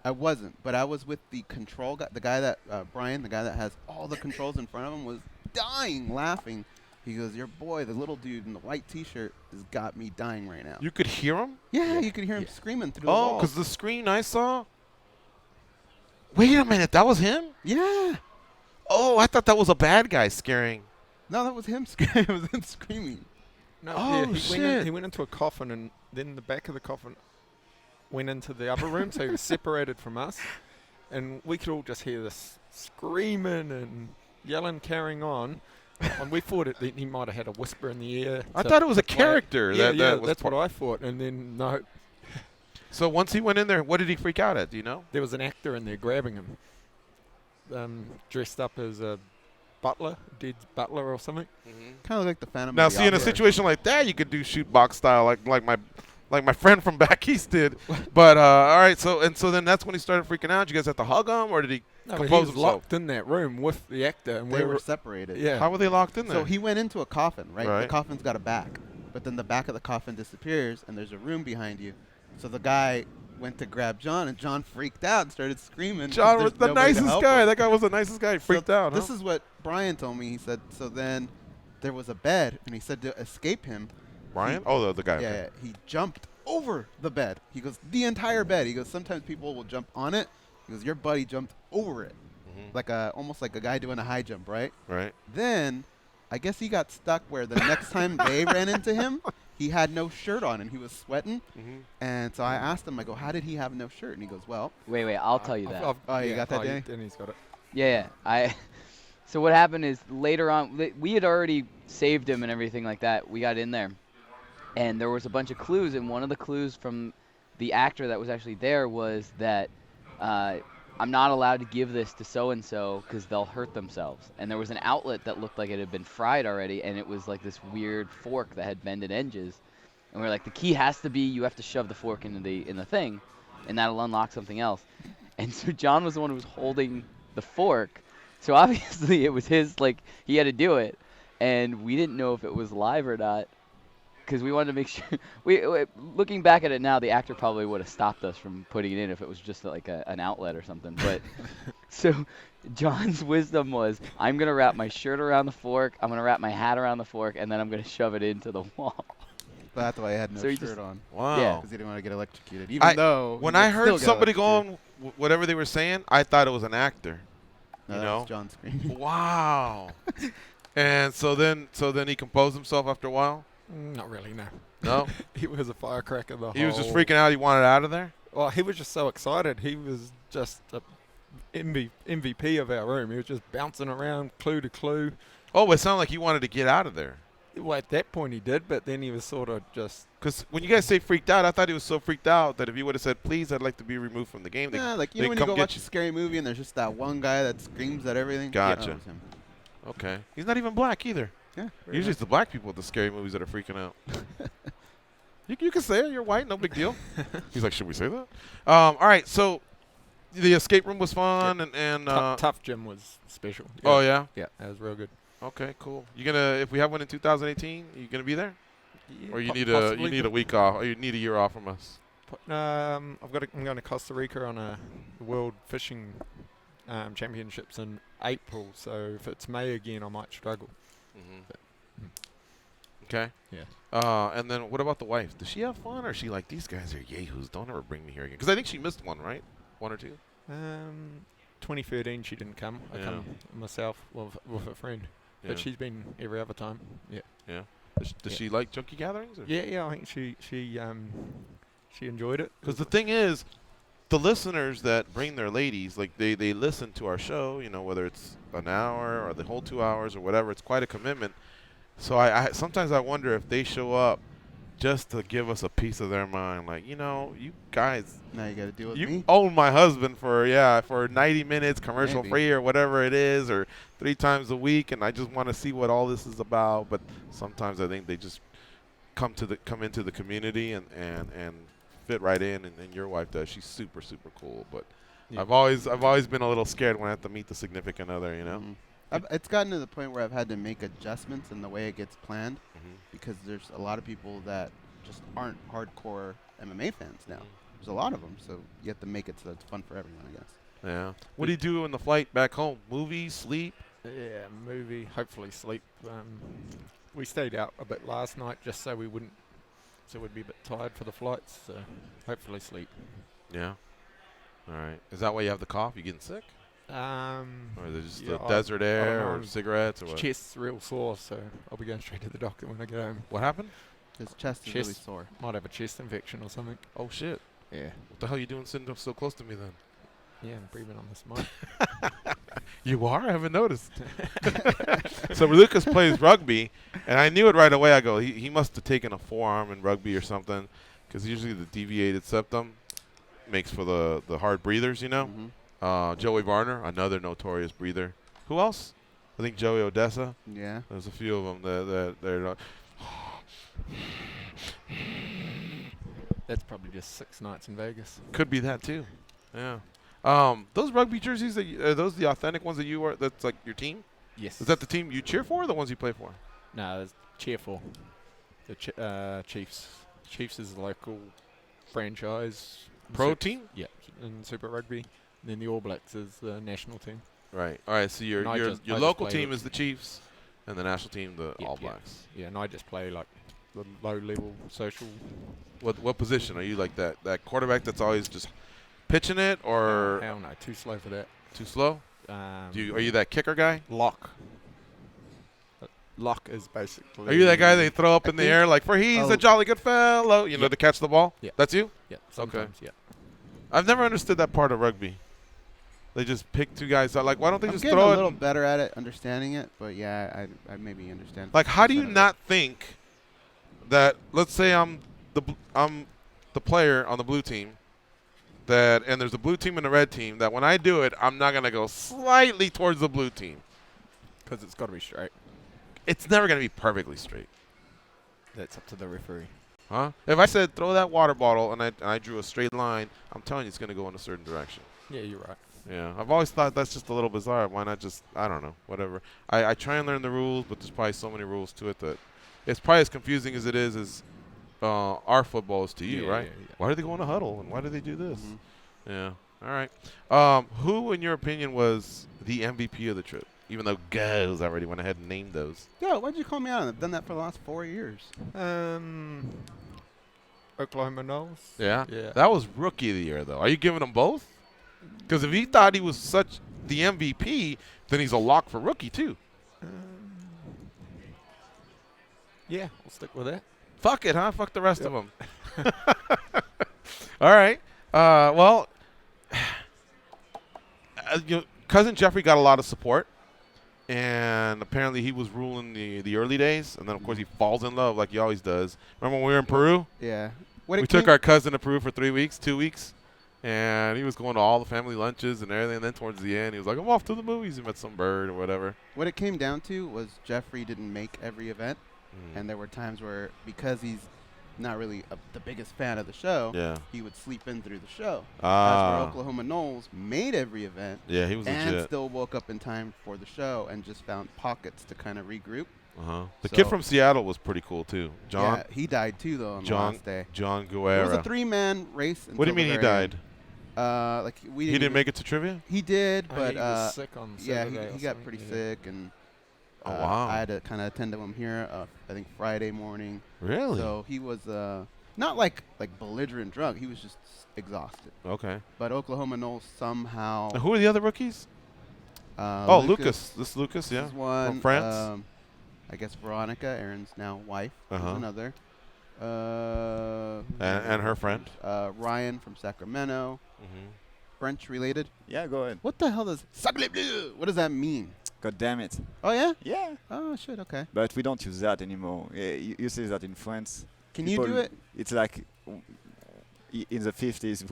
Speaker 1: I wasn't, but I was with the control guy, the guy that Brian, the guy that has all the controls in front of him, was dying laughing. He goes, "Your boy, the little dude in the white T-shirt, has got me dying right now."
Speaker 8: You could hear him?
Speaker 1: Yeah, you could hear him screaming through the wall.
Speaker 8: Oh, because the screen I saw Wait a minute, that was him?
Speaker 1: Yeah.
Speaker 8: Oh, I thought that was a bad guy scaring.
Speaker 1: No, that was him. It was him screaming.
Speaker 15: No,
Speaker 8: Oh,
Speaker 15: yeah,
Speaker 8: shit.
Speaker 15: he went into a coffin, and then the back of the coffin went into the other room, so he was separated from us. And we could all just hear this screaming and yelling, carrying on. And we thought that he might have had a whisper in the ear.
Speaker 8: I thought it was a character.
Speaker 15: Yeah,
Speaker 8: that was
Speaker 15: that's what I thought. And then, no.
Speaker 8: So once he went in there, what did he freak out at? Do you know?
Speaker 15: There was an actor in there grabbing him, dressed up as a butler, Dead's butler or something.
Speaker 1: Kind of like the Phantom.
Speaker 8: Now,
Speaker 1: of the
Speaker 8: see, in a
Speaker 1: Opera.
Speaker 8: situation like that, you could do shoot box style, like my friend from back east did. But all right, so then that's when he started freaking out. Did you guys have to hug him, or did he
Speaker 15: No, but he
Speaker 8: compose
Speaker 15: was
Speaker 8: himself?
Speaker 15: locked in that room with the actor, and
Speaker 1: They were separated.
Speaker 15: Yeah.
Speaker 8: How were they locked in there?
Speaker 1: So he went into a coffin, right? The
Speaker 8: Right.
Speaker 1: coffin's got a back, but then the back of the coffin disappears, and there's a room behind you. So the guy went to grab John, and John freaked out and started screaming. 'cause
Speaker 8: John
Speaker 1: there's
Speaker 8: was the
Speaker 1: nobody to
Speaker 8: nicest
Speaker 1: help
Speaker 8: guy.
Speaker 1: him.
Speaker 8: That guy was the nicest guy. He freaked out.
Speaker 1: This
Speaker 8: huh?
Speaker 1: is what Brian told me. He said, so then there was a bed, and he said to escape him.
Speaker 8: Brian? Oh, the guy.
Speaker 1: Yeah,
Speaker 8: okay.
Speaker 1: yeah, he jumped over the bed. He goes, the entire bed. He goes, sometimes people will jump on it. He goes, your buddy jumped over it. Like almost like a guy doing a high jump, right?
Speaker 8: Right.
Speaker 1: Then, I guess he got stuck where the next time they ran into him, he had no shirt on and he was sweating. And so I asked him, I go, how did he have no shirt? And he goes, well.
Speaker 2: Wait, I'll tell you that.
Speaker 1: Oh, you got that, Danny?
Speaker 15: Danny's got it.
Speaker 2: Yeah. So what happened is later on, we had already saved him and everything like that. We got in there, and there was a bunch of clues, and one of the clues from the actor that was actually there was that I'm not allowed to give this to so-and-so because they'll hurt themselves. And there was an outlet that looked like it had been fried already, and it was like this weird fork that had bended edges. And we are like, the key has to be you have to shove the fork in the thing, and that'll unlock something else. And so John was the one who was holding the fork. So obviously it was his, like, he had to do it. And we didn't know if it was live or not because we wanted to make sure. Looking back at it now, the actor probably would have stopped us from putting it in if it was just like an outlet or something. But so John's wisdom was, I'm going to wrap my shirt around the fork, I'm going to wrap my hat around the fork, and then I'm going to shove it into the wall.
Speaker 1: But that's why I had no
Speaker 2: So he
Speaker 1: shirt
Speaker 2: just-
Speaker 1: on.
Speaker 8: Wow.
Speaker 2: Yeah.
Speaker 1: Because he didn't want to get electrocuted. Even though.
Speaker 8: when
Speaker 1: he
Speaker 8: I
Speaker 1: would
Speaker 8: heard
Speaker 1: still get
Speaker 8: somebody
Speaker 1: electrocuted.
Speaker 8: going, whatever they were saying, I thought it was an actor.
Speaker 1: No,
Speaker 8: you
Speaker 1: that
Speaker 8: know?
Speaker 1: was John screaming.
Speaker 8: Wow. And so then he composed himself after a while?
Speaker 15: Not really, no.
Speaker 8: No?
Speaker 15: He was a firecracker the whole...
Speaker 8: He was just freaking out. He wanted out of there?
Speaker 15: Well, he was just so excited. He was just a MVP of our room. He was just bouncing around clue to clue.
Speaker 8: Oh, it sounded like he wanted to get out of there.
Speaker 15: Well, at that point he did, but then he was sort of just...
Speaker 8: Because when you guys say freaked out, I thought he was so freaked out that if he would have said, please, I'd like to be removed from the game.
Speaker 1: Yeah, like, you know when you go watch a scary movie and there's just that one guy that screams at everything? Yeah,
Speaker 8: Gotcha.
Speaker 1: that was him.
Speaker 8: Okay. He's not even black either.
Speaker 1: Yeah.
Speaker 8: Usually it's the black people with the scary movies that are freaking out. You can say it. You're white. No big deal. He's like, should we say that? All right. So the escape room was fun and
Speaker 15: Tough Gym was special.
Speaker 8: Oh, yeah?
Speaker 15: Yeah, that was real good.
Speaker 8: Okay, cool. You gonna if we have one in 2018, you gonna be there?
Speaker 15: Yeah,
Speaker 8: Or you
Speaker 15: possibly,
Speaker 8: need a
Speaker 15: but-
Speaker 8: week off, or you need a year off from us?
Speaker 15: I'm going to Costa Rica on a World Fishing Championships in April. So if it's May again, I might struggle. But,
Speaker 8: Okay.
Speaker 15: Yeah.
Speaker 8: And then what about the wife? Does she have fun, or is she like, these guys are yahoos? Don't ever bring me here again? Because I think she missed one, right? One or two.
Speaker 15: 2013 she didn't come. I
Speaker 8: Yeah.
Speaker 15: come myself with a friend,
Speaker 8: Yeah.
Speaker 15: but she's been every other time. Yeah.
Speaker 8: Yeah. Does she like junkie gatherings? Or?
Speaker 15: Yeah. I think she enjoyed it.
Speaker 8: Because the thing is, the listeners that bring their ladies, like they listen to our show, you know, whether it's an hour or the whole 2 hours or whatever, it's quite a commitment. So I sometimes I wonder if they show up just to give us a piece of their mind, like, you know, you guys,
Speaker 1: Now you got to deal with
Speaker 8: you
Speaker 1: me.
Speaker 8: own my husband for 90 minutes commercial free or whatever it is, or 3 times a week, and I just want to see what all this is about. But sometimes I think they just come into the community and fit right in, and your wife does. She's super, super cool. But
Speaker 1: Yeah.
Speaker 8: I've always been a little scared when I have to meet the significant other, you know.
Speaker 1: It's gotten to the point where I've had to make adjustments in the way it gets planned because there's a lot of people that just aren't hardcore MMA fans now. There's a lot of them, so you have to make it so it's fun for everyone, I guess.
Speaker 8: Yeah. What do you do in the flight back home? Movies, sleep?
Speaker 15: Yeah, movie. Hopefully sleep. We stayed out a bit last night just so we'd be a bit tired for the flights. So hopefully sleep.
Speaker 8: Yeah. All right. Is that why you have the cough? You getting sick? Or is it just the
Speaker 15: I
Speaker 8: desert
Speaker 15: don't
Speaker 8: air
Speaker 15: know.
Speaker 8: or cigarettes or what?
Speaker 15: Chest's real sore, so I'll be going straight to the doctor when I get home.
Speaker 8: What happened?
Speaker 1: His chest is really sore.
Speaker 15: Might have a chest infection or something.
Speaker 8: Oh, shit.
Speaker 15: Yeah.
Speaker 8: What the hell are you doing sitting up so close to me then?
Speaker 15: Yeah, I'm breathing on this mic.
Speaker 8: You are? I haven't noticed. So Lucas plays rugby, and I knew it right away. I go, he must have taken a forearm in rugby or something, because usually the deviated septum makes for the hard breathers, you know? Joey Varner, another notorious breather. Who else? I think Joey Odessa.
Speaker 1: Yeah.
Speaker 8: There's a few of them that they're not.
Speaker 15: That's probably just 6 nights in Vegas.
Speaker 8: Could be that too. Yeah. Those rugby jerseys, are those the authentic ones that you wear? That's like your team?
Speaker 15: Yes.
Speaker 8: Is that the team you cheer for or the ones you play for?
Speaker 15: No, it's cheerful. The Chiefs. Chiefs is the local franchise.
Speaker 8: Pro team?
Speaker 15: Yeah, in Super Rugby. And then the All Blacks is the national team.
Speaker 8: Right. All right. So your local team is the Chiefs, and the national team the All Blacks.
Speaker 15: Yeah, and I just play like the low-level social.
Speaker 8: What position are you? Like that quarterback that's always just pitching it, or
Speaker 15: hell no, too slow for that.
Speaker 8: Too slow? Are you that kicker guy?
Speaker 15: Lock. Lock is basically.
Speaker 8: Are you that guy they throw up in the air like, for he's a jolly good fellow, you know, to catch the ball?
Speaker 15: Yeah.
Speaker 8: That's you?
Speaker 15: Yeah, sometimes,
Speaker 8: okay.
Speaker 15: yeah.
Speaker 8: I've never understood that part of rugby. They just pick two guys out. Like, why don't they just
Speaker 1: getting
Speaker 8: throw
Speaker 1: a
Speaker 8: it?
Speaker 1: little better at it, understanding it, but yeah, I maybe understand.
Speaker 8: Like, how do you not think that, let's say I'm the player on the blue team, and there's a blue team and a red team, that when I do it, I'm not going to go slightly towards the blue team.
Speaker 15: Because it's got to be straight.
Speaker 8: It's never going to be perfectly straight.
Speaker 15: That's up to the referee.
Speaker 8: Huh? If I said throw that water bottle and I drew a straight line, I'm telling you it's going to go in a certain direction.
Speaker 15: Yeah, you're right.
Speaker 8: Yeah, I've always thought that's just a little bizarre. Why not just, I don't know, whatever. I try and learn the rules, but there's probably so many rules to it that it's probably as confusing as it is as our football is to you, right?
Speaker 15: Yeah.
Speaker 8: Why do they go in a huddle and why do they do this? Yeah. All right. Who, in your opinion, was the MVP of the trip? Even though Goes already went ahead and named those.
Speaker 1: Yo, why'd you call me out? I've done that for the last 4 years.
Speaker 15: Oklahoma Knowles.
Speaker 8: Yeah?
Speaker 15: Yeah.
Speaker 8: That was Rookie of the Year, though. Are you giving them both? Because if he thought he was such the MVP, then he's a lock for Rookie, too.
Speaker 15: Yeah, we'll stick with that.
Speaker 8: Fuck it, huh? Fuck the rest of them. All right. Well, Cousin Jeffrey got a lot of support. And apparently he was ruling the early days. And then, of course, he falls in love like he always does. Remember when we were in Peru?
Speaker 1: Yeah.
Speaker 8: We took our cousin to Peru for 2 weeks. And he was going to all the family lunches and everything. And then towards the end, he was like, I'm off to the movies. He met some bird or whatever.
Speaker 1: What it came down to was Jeffrey didn't make every event. And there were times where, because he's not really the biggest fan of the show, he would sleep in through the show. That's where Oklahoma Knowles made every event.
Speaker 8: Yeah, he was
Speaker 1: and
Speaker 8: legit.
Speaker 1: Still woke up in time for the show and just found pockets to kind of regroup.
Speaker 8: The kid from Seattle was pretty cool, too. John.
Speaker 1: Yeah, he died, too, though, on the last day.
Speaker 8: John Guerra.
Speaker 1: It was a 3-man race.
Speaker 8: What do you mean he died?
Speaker 1: He
Speaker 8: didn't make it to trivia?
Speaker 1: He did, but
Speaker 15: he was sick on Saturday
Speaker 1: he got pretty sick, and
Speaker 8: oh, wow.
Speaker 1: I had to kind of attend to him here. I think Friday morning.
Speaker 8: Really?
Speaker 1: So he was not like belligerent drunk. He was just exhausted.
Speaker 8: Okay.
Speaker 1: But Oklahoma Knowles somehow.
Speaker 8: And who are the other rookies? Lucas. This is Lucas, yeah.
Speaker 1: Is one,
Speaker 8: from France.
Speaker 1: I guess Veronica, Aaron's now wife, is another.
Speaker 8: And her friend.
Speaker 1: Ryan from Sacramento. French related.
Speaker 17: Yeah, go ahead.
Speaker 1: What the hell does Sacre Bleu? What does that mean?
Speaker 17: God damn it.
Speaker 1: Oh, yeah?
Speaker 17: Yeah.
Speaker 1: Oh, shit, okay.
Speaker 17: But we don't use that anymore. Yeah, you say that in France.
Speaker 1: Can you do it?
Speaker 17: It's like in the 50s,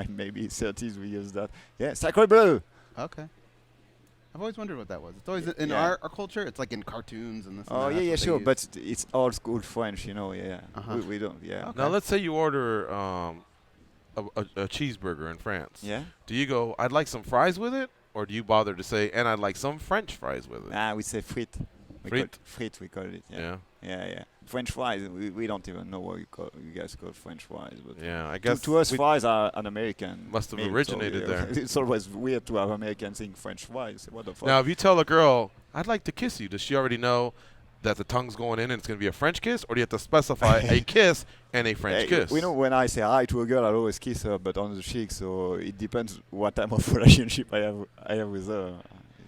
Speaker 17: maybe 30s, we use that. Yeah, Sacre Bleu.
Speaker 1: Okay. I've always wondered what that was. It's always in our culture. It's like in cartoons and this.
Speaker 17: Oh,
Speaker 1: and that.
Speaker 17: yeah, sure. But it's old school French, you know. Yeah. We don't. Yeah.
Speaker 1: Okay.
Speaker 8: Now let's say you order a cheeseburger in France.
Speaker 17: Yeah.
Speaker 8: Do you go, I'd like some fries with it, or do you bother to say, and I'd like some French fries with it?
Speaker 17: We say frites. Frites, we call it. Yeah. French fries. We don't even know what you guys call French fries. But
Speaker 8: yeah, I guess
Speaker 17: to us, fries are an American.
Speaker 8: Must have
Speaker 17: made,
Speaker 8: originated
Speaker 17: so,
Speaker 8: there.
Speaker 17: It's always weird to have Americans saying French fries. What the fuck?
Speaker 8: Now, if you tell a girl, I'd like to kiss you, does she already know that the tongue's going in and it's going to be a French kiss, or do you have to specify a kiss and a French kiss?
Speaker 17: We know when I say hi to a girl, I always kiss her, but on the cheek. So it depends what type of relationship I have with her.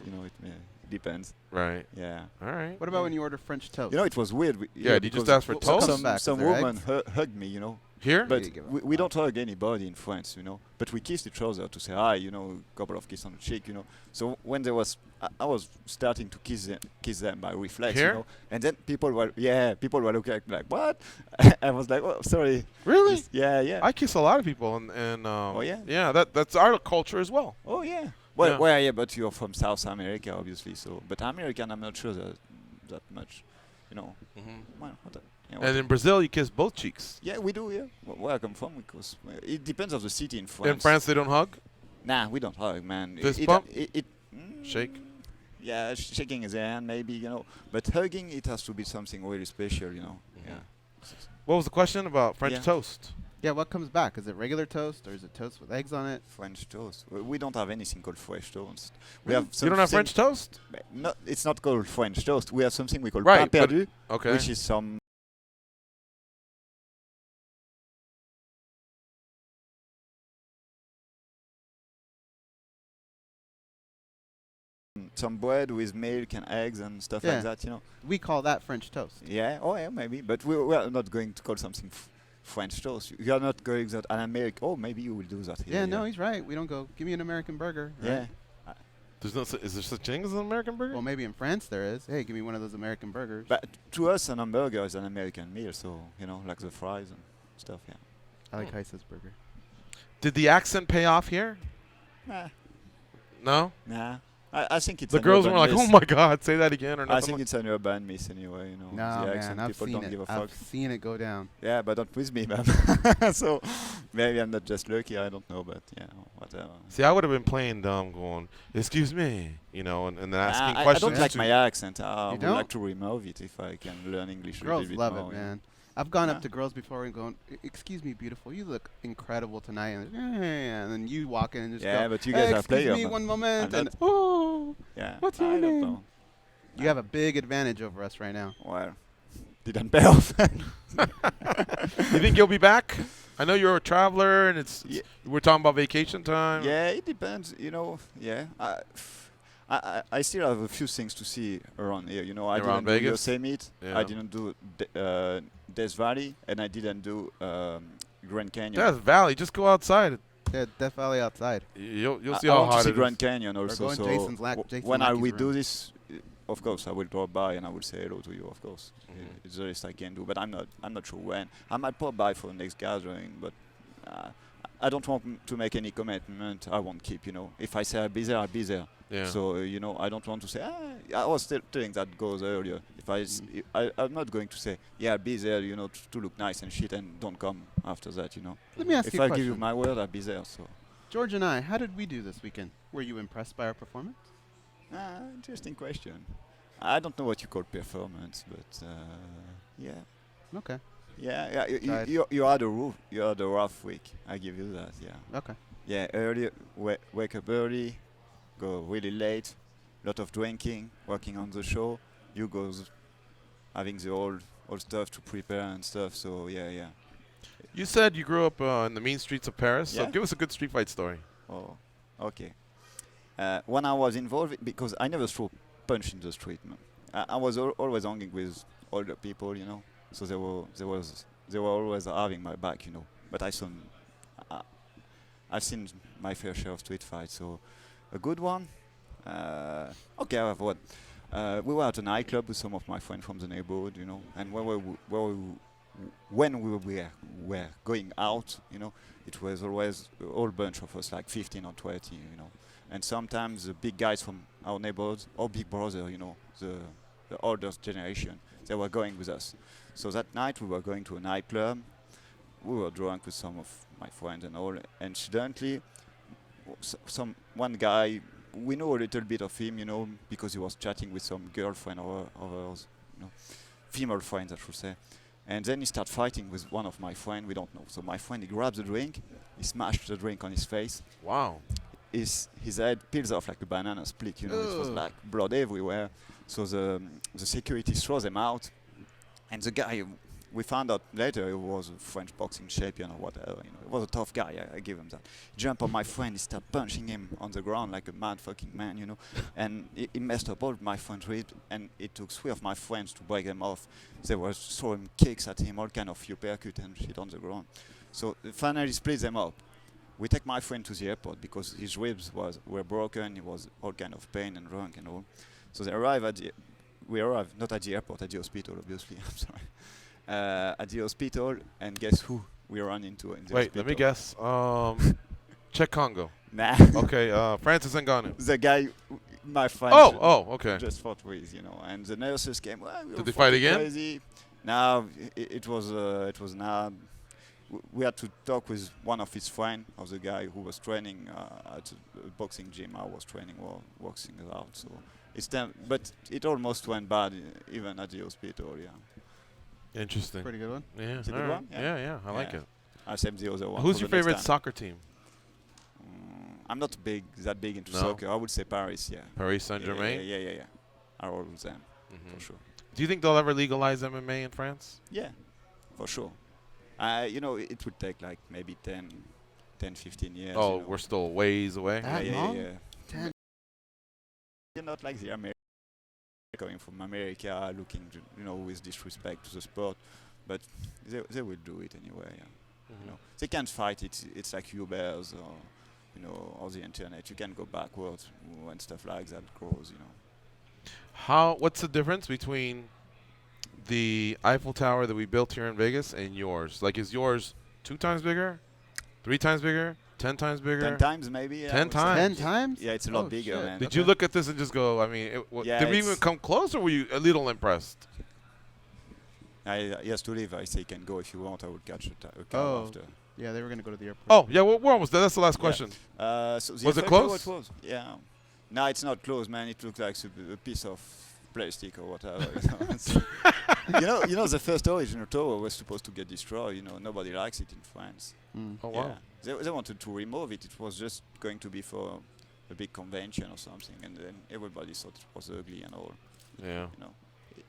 Speaker 17: It depends.
Speaker 8: Right.
Speaker 17: Yeah.
Speaker 8: All right.
Speaker 1: What about when you order French toast?
Speaker 17: It was weird.
Speaker 8: Yeah, did you just ask for toast?
Speaker 17: Some woman hugged me,
Speaker 8: Here?
Speaker 17: But we don't hug anybody in France, But we kissed each other to say hi, a couple of kisses on the cheek, So when there was, I was starting to kiss them by reflex,
Speaker 8: Here?
Speaker 17: And then people were looking at me like, what? I was like, oh, sorry.
Speaker 8: Really?
Speaker 17: Yeah.
Speaker 8: I kiss a lot of people, and
Speaker 17: oh yeah.
Speaker 8: Yeah, that's our culture as well.
Speaker 17: Oh yeah. Well, yeah, but you're from South America, obviously. So, but American, I'm not sure that much,
Speaker 8: Mm-hmm.
Speaker 17: Well,
Speaker 8: and in Brazil, you kiss both cheeks.
Speaker 17: Yeah, we do. Yeah, where I come from, because it depends on the city in France.
Speaker 8: In France, they don't hug.
Speaker 17: Nah, we don't hug, man.
Speaker 8: Fist bump.
Speaker 17: Shake. Yeah, shaking his hand, maybe, But hugging, it has to be something really special,
Speaker 8: Mm-hmm.
Speaker 17: Yeah.
Speaker 8: What was the question about French toast?
Speaker 1: Yeah, what comes back? Is it regular toast or is it toast with eggs on it?
Speaker 17: French toast. We don't have anything called French toast. We
Speaker 1: Really?
Speaker 17: have
Speaker 8: You don't have French toast?
Speaker 17: No, it's not called French toast. We have something we call
Speaker 8: Right,
Speaker 17: pain perdu,
Speaker 8: okay.
Speaker 17: which is some bread with milk and eggs and stuff like that,
Speaker 1: We call that French toast.
Speaker 17: Yeah, oh yeah, maybe. But we are not going to call something French toast. You are not going that an American. Oh, maybe you will do that here.
Speaker 1: Yeah, no, he's right. We don't go, give me an American burger. Right?
Speaker 17: Yeah.
Speaker 8: Is there such thing as an American burger?
Speaker 1: Well, maybe in France there is. Hey, give me one of those American burgers.
Speaker 17: But to us, an hamburger is an American meal, so, like the fries and stuff, yeah.
Speaker 1: I like Heisa's burger.
Speaker 8: Did the accent pay off here?
Speaker 17: Nah.
Speaker 8: No?
Speaker 17: Nah. I think it's
Speaker 8: the girls were like, "Oh my God, say that again," or nothing.
Speaker 17: I think it's an urban myth anyway.
Speaker 1: No,
Speaker 17: the
Speaker 1: man,
Speaker 17: accent,
Speaker 1: I've
Speaker 17: people
Speaker 1: seen
Speaker 17: don't
Speaker 1: it.
Speaker 17: give a fuck.
Speaker 1: I've seen it go down.
Speaker 17: Yeah, but not with me, man. So maybe I'm not just lucky. I don't know, but yeah, whatever.
Speaker 8: See, I would have been playing dumb, going, "Excuse me," and then asking questions.
Speaker 17: I don't like my accent. I would
Speaker 1: don't?
Speaker 17: like to remove it if I can learn English.
Speaker 1: Girls
Speaker 17: a little bit
Speaker 1: love
Speaker 17: more,
Speaker 1: it, man. I've gone up to girls before and going, "Excuse me, beautiful, you look incredible tonight," and then you walk in and just
Speaker 17: yeah,
Speaker 1: go,
Speaker 17: but you guys are players.
Speaker 1: Excuse me, one moment, and
Speaker 17: yeah,
Speaker 1: what's your name?
Speaker 17: don't know.
Speaker 1: You have a big advantage over us right now.
Speaker 17: Well, didn't pay off.
Speaker 8: You think you'll be back? I know you're a traveler, and we're talking about vacation time.
Speaker 17: Yeah, it depends. Yeah. I still have a few things to see around here. I
Speaker 8: Around
Speaker 17: didn't
Speaker 8: Vegas?
Speaker 17: do Yosemite.
Speaker 8: Yeah.
Speaker 17: I didn't do Death Valley, and I didn't do Grand Canyon.
Speaker 8: Death Valley, just go outside.
Speaker 1: Yeah, Death Valley outside.
Speaker 8: You'll see
Speaker 17: I
Speaker 8: how
Speaker 17: want to
Speaker 8: hot
Speaker 17: see
Speaker 8: it
Speaker 17: Grand
Speaker 8: is.
Speaker 17: Canyon also.
Speaker 1: Or
Speaker 17: So
Speaker 1: Jason
Speaker 17: when I
Speaker 1: Lackey's
Speaker 17: will do
Speaker 1: room.
Speaker 17: this, of course I will drop by and I will say hello to you. Of course, it's the least I can do. But I'm not sure when. I might pop by for the next gathering, but I don't want to make any commitment. I won't keep. If I say I'll be there, I'll be there.
Speaker 8: Yeah.
Speaker 17: So I don't want to say. I was still telling that goes earlier. If I'm not going to say I'll be there. To look nice and shit, and don't come after that.
Speaker 1: Let me ask
Speaker 17: if
Speaker 1: you a
Speaker 17: I
Speaker 1: question.
Speaker 17: give you my word, I'll be there. So.
Speaker 1: George and I, how did we do this weekend? Were you impressed by our performance?
Speaker 17: Interesting question. I don't know what you call performance, but yeah.
Speaker 1: Okay.
Speaker 17: Yeah. You had a rough week. I give you that. Yeah.
Speaker 1: Okay.
Speaker 17: Yeah. Early, wake up early, go really late, lot of drinking, working on the show. You goes having the old stuff to prepare and stuff. So yeah.
Speaker 8: You said you grew up in the mean streets of Paris, so
Speaker 17: Yeah.
Speaker 8: give us a good street fight story.
Speaker 17: Oh, okay. When I was involved, because I never threw punch in the street, man. I was always hanging with older people, So they were always having my back, But I've seen my fair share of street fights. So a good one. Okay, I have one. We were at a nightclub with some of my friends from the neighborhood, And when we were going out, it was always a whole bunch of us, like 15 or 20, And sometimes the big guys from our neighborhood, or big brother, the older generation, they were going with us. So that night we were going to a nightclub. We were drunk with some of my friends and all. And suddenly, one guy, we know a little bit of him, because he was chatting with some girlfriend of ours, female friends, I should say. And then he started fighting with one of my friends, we don't know. So my friend, he grabs the drink, he smashed the drink on his face.
Speaker 8: Wow.
Speaker 17: His head peels off like a banana split, It was like blood everywhere. So the security throws them out, and the guy, we found out later he was a French boxing champion or whatever. You know, he was a tough guy. I give him that. Jump on my friend, he started punching him on the ground like a mad fucking man, you know. And he messed up all my friend's ribs, and it took 3 of my friends to break them off. They were throwing kicks at him, all kind of uppercut and shit on the ground. So finally split them up. We take my friend to the airport because his ribs were broken. He was all kind of pain and drunk and all. So we arrived not at the airport, at the hospital, obviously. I'm sorry. At the hospital, and guess who we run into in the
Speaker 8: Wait,
Speaker 17: hospital?
Speaker 8: let me guess. Czech Congo.
Speaker 17: Nah.
Speaker 8: Okay, Francis Ngannou.
Speaker 17: The guy, my friend.
Speaker 8: Okay.
Speaker 17: Just fought with, you know, and the nurses came. Well,
Speaker 8: Did they fight again?
Speaker 17: Crazy. No, it was not. We had to talk with one of his friends, of the guy who was training at a boxing gym. I was training or boxing out. So but it almost went bad even at the hospital. Yeah.
Speaker 8: Interesting.
Speaker 1: Pretty good one.
Speaker 8: Yeah.
Speaker 17: It's a good one?
Speaker 8: Yeah. I like it.
Speaker 17: I saved the other one.
Speaker 8: Who's
Speaker 17: for
Speaker 8: your
Speaker 17: the next
Speaker 8: favorite
Speaker 17: time.
Speaker 8: soccer team?
Speaker 17: I'm not that big into
Speaker 8: No?
Speaker 17: soccer. I would say Paris, yeah.
Speaker 8: Paris Saint-Germain?
Speaker 17: Yeah. I roll with them, for sure.
Speaker 8: Do you think they'll ever legalize MMA in France?
Speaker 17: Yeah, for sure. You know, it would take like maybe 10, 15 years.
Speaker 8: Oh,
Speaker 17: you know.
Speaker 8: we're still ways away?
Speaker 17: Yeah. 10. You're not like the Americans coming from America, looking, with disrespect to the sport, but they will do it anyway. Yeah. You know, they can't fight it. It's like Ubers or the internet. You can go backwards when stuff like that grows.
Speaker 8: What's the difference between the Eiffel Tower that we built here in Vegas and yours? Like, is yours 2 times bigger, 3 times bigger, 10 times bigger?
Speaker 17: 10 times maybe. Yeah,
Speaker 8: 10 times.
Speaker 1: 10 times?
Speaker 17: Yeah, it's a lot bigger, man.
Speaker 8: Did you look at this and just go, I mean, did we even come close, or were you a little impressed?
Speaker 17: He has to leave. I say, you can go if you want. I would catch a car after.
Speaker 1: Yeah, they were going to go to the airport.
Speaker 8: Oh, yeah, we're almost there. That's the last question.
Speaker 17: So the
Speaker 8: was it
Speaker 17: effect
Speaker 8: close?
Speaker 17: It was. Yeah. No, it's not close, man. It looks like a piece of plastic or whatever. You know, the first original tower was supposed to get destroyed. You know, nobody likes it in France.
Speaker 8: Oh, wow.
Speaker 17: They wanted to remove it. It was just going to be for a big convention or something, and then everybody thought it was ugly and all.
Speaker 8: Yeah.
Speaker 17: You know.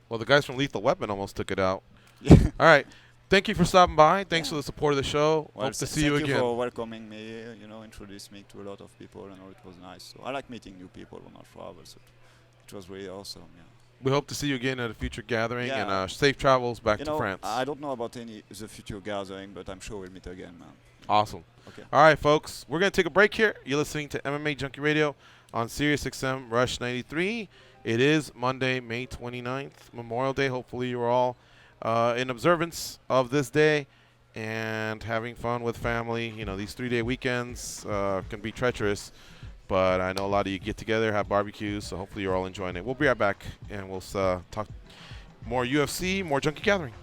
Speaker 8: Well, the guys from Lethal Weapon almost took it out.
Speaker 17: Yeah.
Speaker 8: All right. Thank you for stopping by. Thanks for the support of the show.
Speaker 17: Well,
Speaker 8: Hope to see you
Speaker 17: Thank
Speaker 8: again.
Speaker 17: you for welcoming me. Introduced me to a lot of people, and all. It was nice. So I like meeting new people when I travel. So it was really awesome. Yeah.
Speaker 8: We hope to see you again at a future gathering,
Speaker 17: Yeah.
Speaker 8: and safe travels back to France.
Speaker 17: I don't know about the future gathering, but I'm sure we'll meet again, man.
Speaker 8: Awesome.
Speaker 17: Okay.
Speaker 8: All right, folks. We're going to take a break here. You're listening to MMA Junkie Radio on Sirius XM Rush 93. It is Monday, May 29th, Memorial Day. Hopefully you're all in observance of this day and having fun with family. You know, these 3-day weekends can be treacherous, but I know a lot of you get together, have barbecues, so hopefully you're all enjoying it. We'll be right back, and we'll talk more UFC, more Junkie Gathering.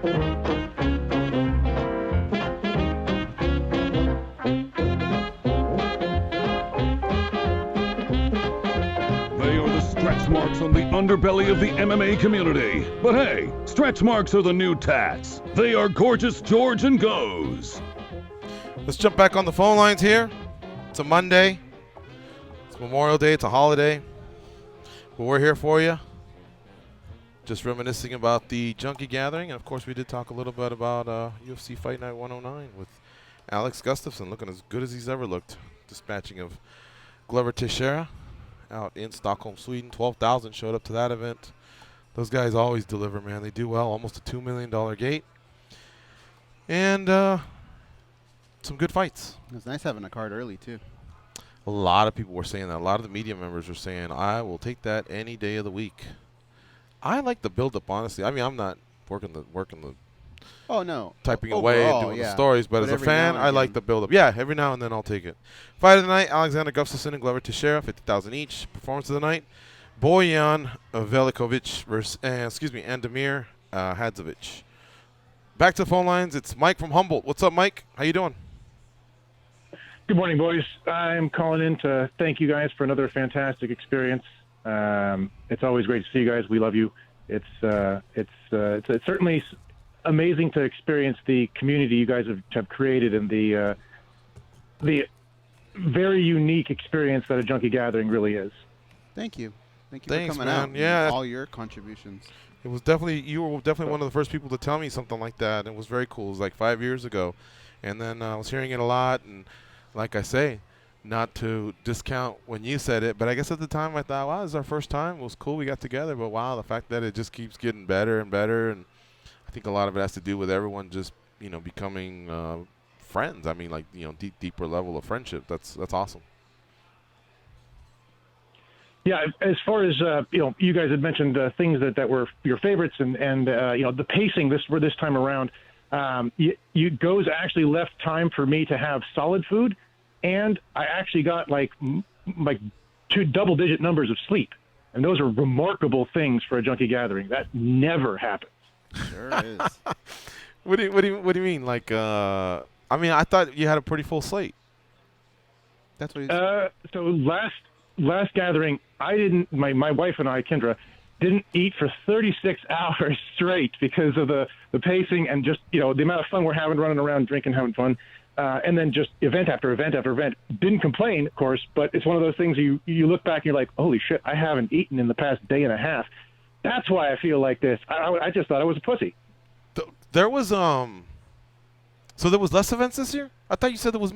Speaker 5: They are the stretch marks on the underbelly of the MMA community. But hey, stretch marks are the new tats. They are Gorgeous George and Goes.
Speaker 8: Let's jump back on the phone lines here. It's a Monday. It's Memorial Day. It's a holiday. But we're here for you. Just reminiscing about the Junkie gathering. And, of course, we did talk a little bit about UFC Fight Night 109 with Alex Gustafsson looking as good as he's ever looked. Dispatching of Glover Teixeira out in Stockholm, Sweden. 12,000 showed up to that event. Those guys always deliver, man. They do well. Almost a $2 million gate. And some good fights.
Speaker 1: It was nice having a card early, too.
Speaker 8: A lot of people were saying that. A lot of the media members were saying, I will take that any day of the week. I like the build-up, honestly. I mean, I'm not working the
Speaker 1: Oh, no.
Speaker 8: typing
Speaker 1: Overall,
Speaker 8: away, doing
Speaker 1: yeah.
Speaker 8: the stories, but as a
Speaker 1: every
Speaker 8: fan,
Speaker 1: now and
Speaker 8: I like
Speaker 1: again.
Speaker 8: the build-up. Yeah, every now and then I'll take it. Fight of the night, Alexander Gustafsson and Glover Teixeira, 50,000 each. Performance of the night, Bojan Velikovic versus, and Damir Hadzovic. Back to the phone lines. It's Mike from Humboldt. What's up, Mike? How you doing?
Speaker 18: Good morning, boys. I'm calling in to thank you guys for another fantastic experience. It's always great to see you guys. We love you. It's certainly amazing to experience the community you guys have created and the very unique experience that a junkie gathering really is.
Speaker 1: Thank you. Thank you
Speaker 8: Thanks,
Speaker 1: for coming
Speaker 8: man.
Speaker 1: out.
Speaker 8: Yeah.
Speaker 1: And all your contributions.
Speaker 8: It was definitely, you were definitely one of the first people to tell me something like that. It was very cool. It was like 5 years ago. And then I was hearing it a lot. And like I say, not to discount when you said it, but I guess at the time I thought, wow, this is our first time. It was cool we got together. But wow, the fact that it just keeps getting better and better. And I think a lot of it has to do with everyone just, becoming friends. I mean, like, deeper level of friendship. That's awesome. Yeah,
Speaker 18: as far as you guys had mentioned things that were your favorites, and the pacing this time around. You Goes actually left time for me to have solid food, and I actually got like 2 double-digit numbers of sleep, and those are remarkable things for a junkie gathering. That never happens.
Speaker 1: Sure is.
Speaker 8: What do you mean? Like, I mean, I thought you had a pretty full slate.
Speaker 1: That's what he's.
Speaker 18: So last gathering, I didn't. My wife and I, Kendra, didn't eat for 36 hours straight because of the pacing and just the amount of fun we're having, running around, drinking, having fun, and then just event after event after event. Didn't complain, of course, but it's one of those things you look back and you're like, holy shit, I haven't eaten in the past day and a half. That's why I feel like this. I just thought I was a pussy.
Speaker 8: There was so there was less events this year? I thought you said there was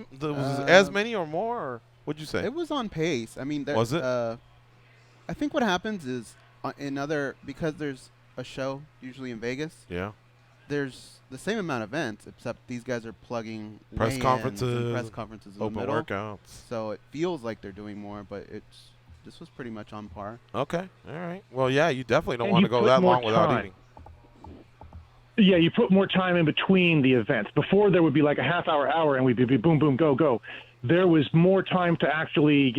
Speaker 8: as many or more. Or what'd you say?
Speaker 1: It was on pace. I mean,
Speaker 8: was it?
Speaker 1: I think what happens is because there's a show usually in Vegas.
Speaker 8: Yeah.
Speaker 1: There's the same amount of events, except these guys are plugging
Speaker 8: press
Speaker 1: in
Speaker 8: conferences
Speaker 1: in
Speaker 8: open
Speaker 1: the middle.
Speaker 8: workouts.
Speaker 1: So it feels like they're doing more, but this was pretty much on par.
Speaker 8: Okay. All right. Well, yeah, you definitely don't
Speaker 18: And
Speaker 8: want
Speaker 18: you
Speaker 8: to go
Speaker 18: put
Speaker 8: that
Speaker 18: more
Speaker 8: long without
Speaker 18: time.
Speaker 8: eating.
Speaker 18: Yeah, you put more time in between the events. Before there would be like a half hour, and we'd be boom, boom, go, go. There was more time to actually,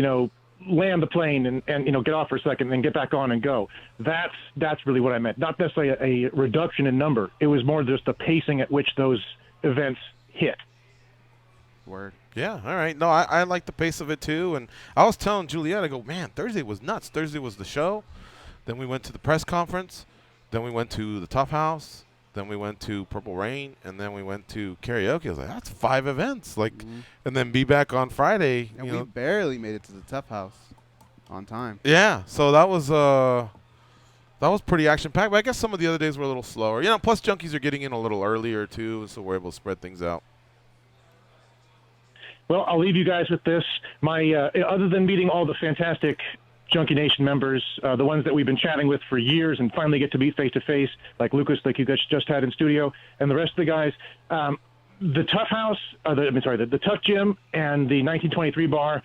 Speaker 18: land the plane and get off for a second and then get back on and go. That's really what I meant. Not necessarily a reduction in number. It was more just the pacing at which those events hit.
Speaker 1: Word.
Speaker 8: Yeah, all right. No, I like the pace of it too. And I was telling Juliet, I go, man, Thursday was nuts. Thursday was the show. Then we went to the press conference. Then we went to the Tough House. Then we went to Purple Rain, and then we went to karaoke. I was like, that's 5 events. Like, and then be back on Friday.
Speaker 1: And we barely made it to the Tough House on time.
Speaker 8: Yeah, so that was pretty action-packed. But I guess some of the other days were a little slower. Plus junkies are getting in a little earlier, too, so we're able to spread things out.
Speaker 18: Well, I'll leave you guys with this. My other than meeting all the fantastic Junkie Nation members, the ones that we've been chatting with for years and finally get to meet face-to-face, like Lucas, like you guys just had in studio, and the rest of the guys, the Tough House, the Tough Gym and the 1923 bar,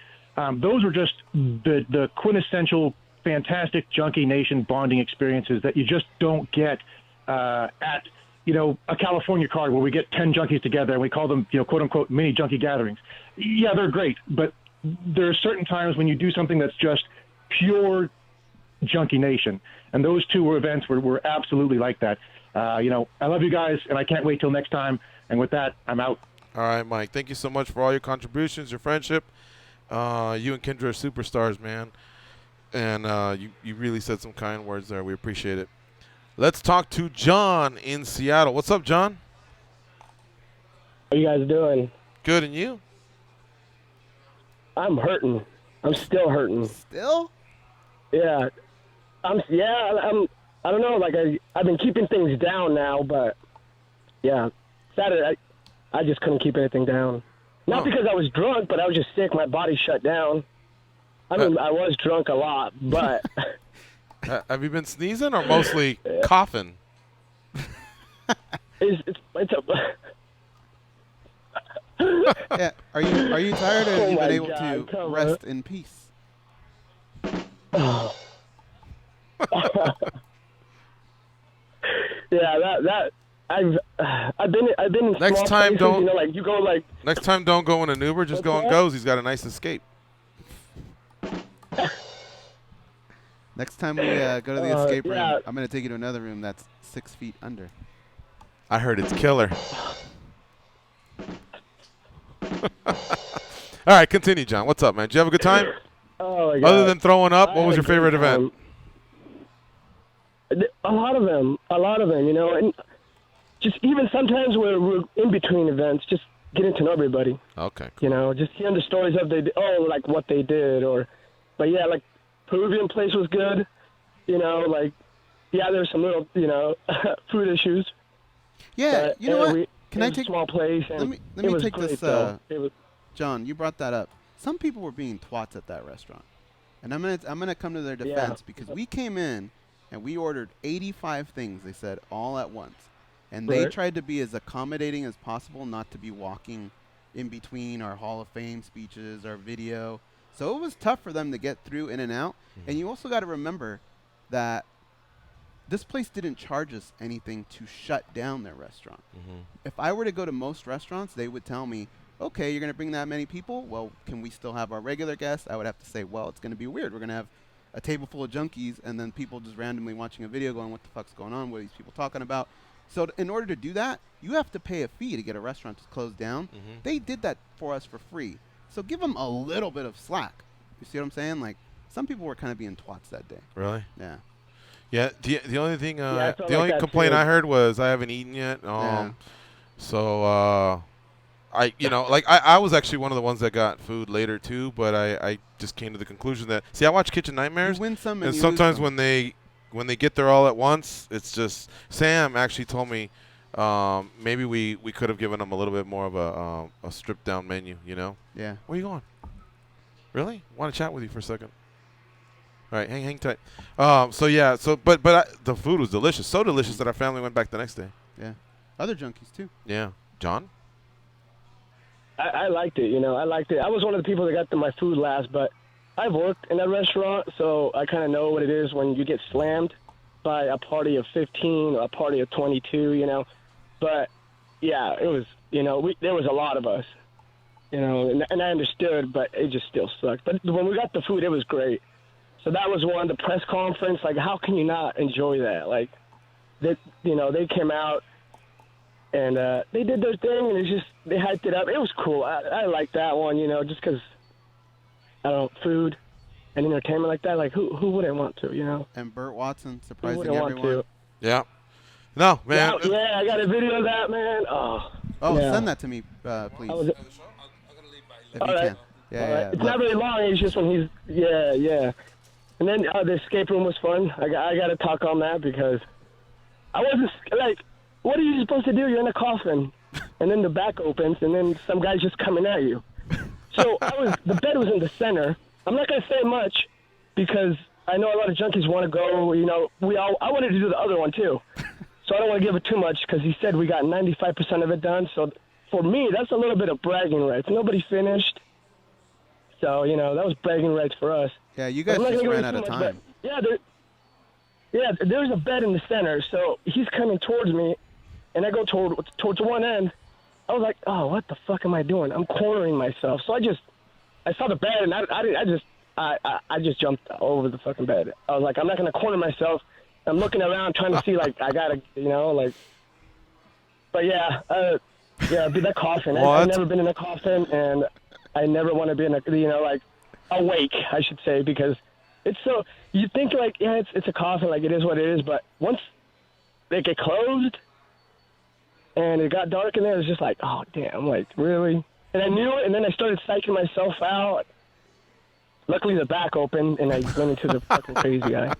Speaker 18: those were just the quintessential fantastic Junkie Nation bonding experiences that you just don't get at, a California card where we get 10 junkies together and we call them, quote-unquote, mini junkie gatherings. Yeah, they're great, but there are certain times when you do something that's just pure Junkie Nation, and those 2 events were absolutely like that. I love you guys, and I can't wait till next time. And with that, I'm out.
Speaker 8: All right, Mike. Thank you so much for all your contributions, your friendship. You and Kendra are superstars, man. And you really said some kind words there. We appreciate it. Let's talk to John in Seattle. What's up, John?
Speaker 19: How you guys doing?
Speaker 8: Good, and you?
Speaker 19: I'm hurting. I'm still hurting.
Speaker 1: Still?
Speaker 19: Yeah. I don't know, like I've been keeping things down now, but yeah. Saturday I just couldn't keep anything down. Not because I was drunk, but I was just sick. My body shut down. I mean, I was drunk a lot, but
Speaker 8: have you been sneezing or mostly coughing?
Speaker 19: it's
Speaker 1: yeah. Are you tired, or have you
Speaker 19: Oh
Speaker 1: been
Speaker 19: my
Speaker 1: able
Speaker 19: God,
Speaker 1: to
Speaker 19: come
Speaker 1: rest
Speaker 19: on.
Speaker 1: in peace?
Speaker 19: Yeah, that I've been in
Speaker 8: Next
Speaker 19: small
Speaker 8: time,
Speaker 19: places,
Speaker 8: don't.
Speaker 19: like you go like.
Speaker 8: Next time, don't go in an Uber. Just go in
Speaker 19: that?
Speaker 8: Goes. He's got a nice escape.
Speaker 1: Next time we go to the escape room,
Speaker 19: yeah.
Speaker 1: I'm going to take you to another room that's 6 feet under.
Speaker 8: I heard it's killer. All right, continue, John. What's up, man? Did you have a good time?
Speaker 19: Oh my God.
Speaker 8: Other than throwing up, what
Speaker 19: I
Speaker 8: was
Speaker 19: had
Speaker 8: your
Speaker 19: a
Speaker 8: favorite
Speaker 19: great
Speaker 8: event?
Speaker 19: A lot of them, and just even sometimes we're in between events, just getting to know everybody.
Speaker 8: Okay.
Speaker 19: Just hearing the stories of like what they did, but yeah, like Peruvian place was good. There's some little food issues.
Speaker 1: Yeah,
Speaker 19: but,
Speaker 1: you know what? Can I
Speaker 19: it was
Speaker 1: take
Speaker 19: a small place? And
Speaker 1: Let me take
Speaker 19: great,
Speaker 1: this.
Speaker 19: though. It was,
Speaker 1: John, you brought that up. Some people were being twats at that restaurant, and I'm gonna come to their defense because we came in and we ordered 85 things. They said all at once, and they
Speaker 19: Right.
Speaker 1: tried to be as accommodating as possible, not to be walking in between our Hall of Fame speeches, our video. So it was tough for them to get through in and out. And you also got to remember that this place didn't charge us anything to shut down their restaurant. If I were to go to most restaurants, they would tell me, okay, you're going to bring that many people? Well, can we still have our regular guests? I would have to say, well, it's going to be weird. We're going to have a table full of junkies and then people just randomly watching a video going, what the fuck's going on? What are these people talking about? So in order to do that, you have to pay a fee to get a restaurant to close down. They did that for us for free. So give them a little bit of slack. You see what I'm saying? Like, some people were kind of being twats that day.
Speaker 8: Really?
Speaker 1: Yeah.
Speaker 8: Yeah. The only thing,
Speaker 19: I felt
Speaker 8: the
Speaker 19: like
Speaker 8: only
Speaker 19: that
Speaker 8: complaint
Speaker 19: too.
Speaker 8: I heard was I haven't eaten yet. So I was actually one of the ones that got food later too, but I just came to the conclusion that I watch Kitchen Nightmares,
Speaker 1: You win some and
Speaker 8: and
Speaker 1: you
Speaker 8: sometimes
Speaker 1: lose some.
Speaker 8: when they get there all at once, it's just Sam actually told me maybe we could have given them a little bit more of a stripped down menu.
Speaker 1: Yeah.
Speaker 8: Where you going? Really? Want to chat with you for a second? All right, hang tight. But the food was delicious, so delicious that our family went back the next day.
Speaker 1: Yeah. Other junkies too.
Speaker 8: Yeah, John.
Speaker 19: I liked it. I liked it. I was one of the people that got to my food last, but I've worked in that restaurant, so I kind of know what it is when you get slammed by a party of 15 or a party of 22. But yeah, it was. There was a lot of us. And I understood, but it just still sucked. But when we got the food, it was great. So that was one. The press conference, like, how can you not enjoy that? Like, they came out and they did their thing, and they hyped it up. It was cool. I liked that one, just because food and entertainment like that. Like, who wouldn't want to,
Speaker 1: And Burt Watson
Speaker 19: Who
Speaker 1: surprising
Speaker 19: wouldn't want
Speaker 1: everyone.
Speaker 19: to?
Speaker 8: Yeah. No, man.
Speaker 19: Yeah, I got a video of that, man.
Speaker 1: Oh,
Speaker 19: yeah.
Speaker 1: send that to me, please. If
Speaker 19: All
Speaker 1: you
Speaker 19: right.
Speaker 1: can. Yeah,
Speaker 19: All
Speaker 1: yeah.
Speaker 19: right. It's not very long. It's just when he's yeah. And then the escape room was fun. I got to talk on that because I wasn't like, what are you supposed to do? You're in a coffin, and then the back opens, and then some guy's just coming at you. So the bed was in the center. I'm not gonna say much because I know a lot of junkies want to go. I wanted to do the other one too, so I don't want to give it too much because he said we got 95% of it done. So for me, that's a little bit of bragging rights. Nobody finished, so that was bragging rights for us.
Speaker 1: Yeah, you guys
Speaker 19: I'm not
Speaker 1: just
Speaker 19: gonna
Speaker 1: ran
Speaker 19: go
Speaker 1: out
Speaker 19: into
Speaker 1: of
Speaker 19: too much,
Speaker 1: time.
Speaker 19: but there's a bed in the center, so he's coming towards me, and I go towards one end. I was like, oh, what the fuck am I doing? I'm cornering myself. So I saw the bed, and I just jumped over the fucking bed. I was like, I'm not gonna corner myself I'm looking around trying to see, like, I got to, you know, like. But, yeah, dude, that coffin. I've never been in a coffin, and I never want to be in a, you know, like, awake, I should say, because it's so, you think, like, yeah, it's a coffin, like, it is what it is, but once they get closed and it got dark in there, it was just like, oh, damn, like, really? And I knew it, and then I started psyching myself out. Luckily, the back opened, and I went into the fucking crazy guy.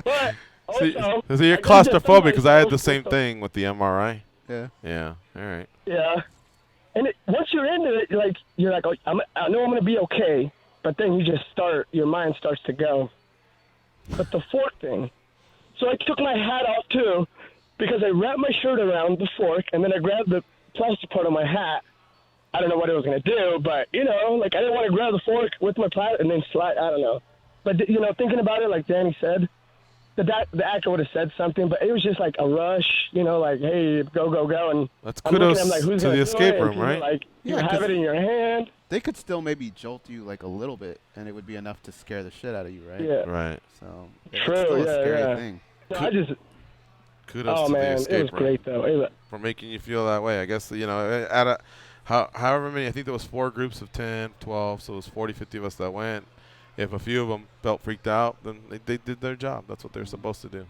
Speaker 19: But also,
Speaker 8: so you're claustrophobic because I had the same thing with the MRI.
Speaker 1: Yeah.
Speaker 8: Yeah. All right.
Speaker 19: Yeah. And once you're into it, like, you're like, oh, I know I'm going to be okay, but then you just your mind starts to go. But the fork thing. So I took my hat off, too, because I wrapped my shirt around the fork, and then I grabbed the plastic part of my hat. I don't know what it was going to do, but, you know, like, I didn't want to grab the fork with my plastic and then slide. I don't know. But, you know, thinking about it, like Danny said, the actor would have said something, but it was just like a rush, you know, like, hey, go, go, go. And
Speaker 8: that's
Speaker 19: I'm looking
Speaker 8: kudos
Speaker 19: at him like, who's
Speaker 8: to
Speaker 19: gonna
Speaker 8: the
Speaker 19: do
Speaker 8: escape
Speaker 19: it?
Speaker 8: room,
Speaker 19: And
Speaker 8: right?
Speaker 19: like, you
Speaker 1: Yeah,
Speaker 19: have
Speaker 1: 'cause
Speaker 19: it in your hand.
Speaker 1: They could still maybe jolt you like a little bit, and it would be enough to scare the shit out of you, right?
Speaker 19: Yeah.
Speaker 8: Right.
Speaker 1: So
Speaker 19: True,
Speaker 1: it's still a
Speaker 19: yeah,
Speaker 1: scary
Speaker 19: yeah.
Speaker 1: thing.
Speaker 19: No, I just,
Speaker 8: Kudos
Speaker 19: oh,
Speaker 8: to
Speaker 19: man,
Speaker 8: the
Speaker 19: it
Speaker 8: escape
Speaker 19: was
Speaker 8: room
Speaker 19: great, though.
Speaker 8: for making you feel that way. I guess, you know, however many, I think there was 4 groups of 10, 12, so it was 40, 50 of us that went. If a few of them felt freaked out, then they did their job. That's what they're supposed to do.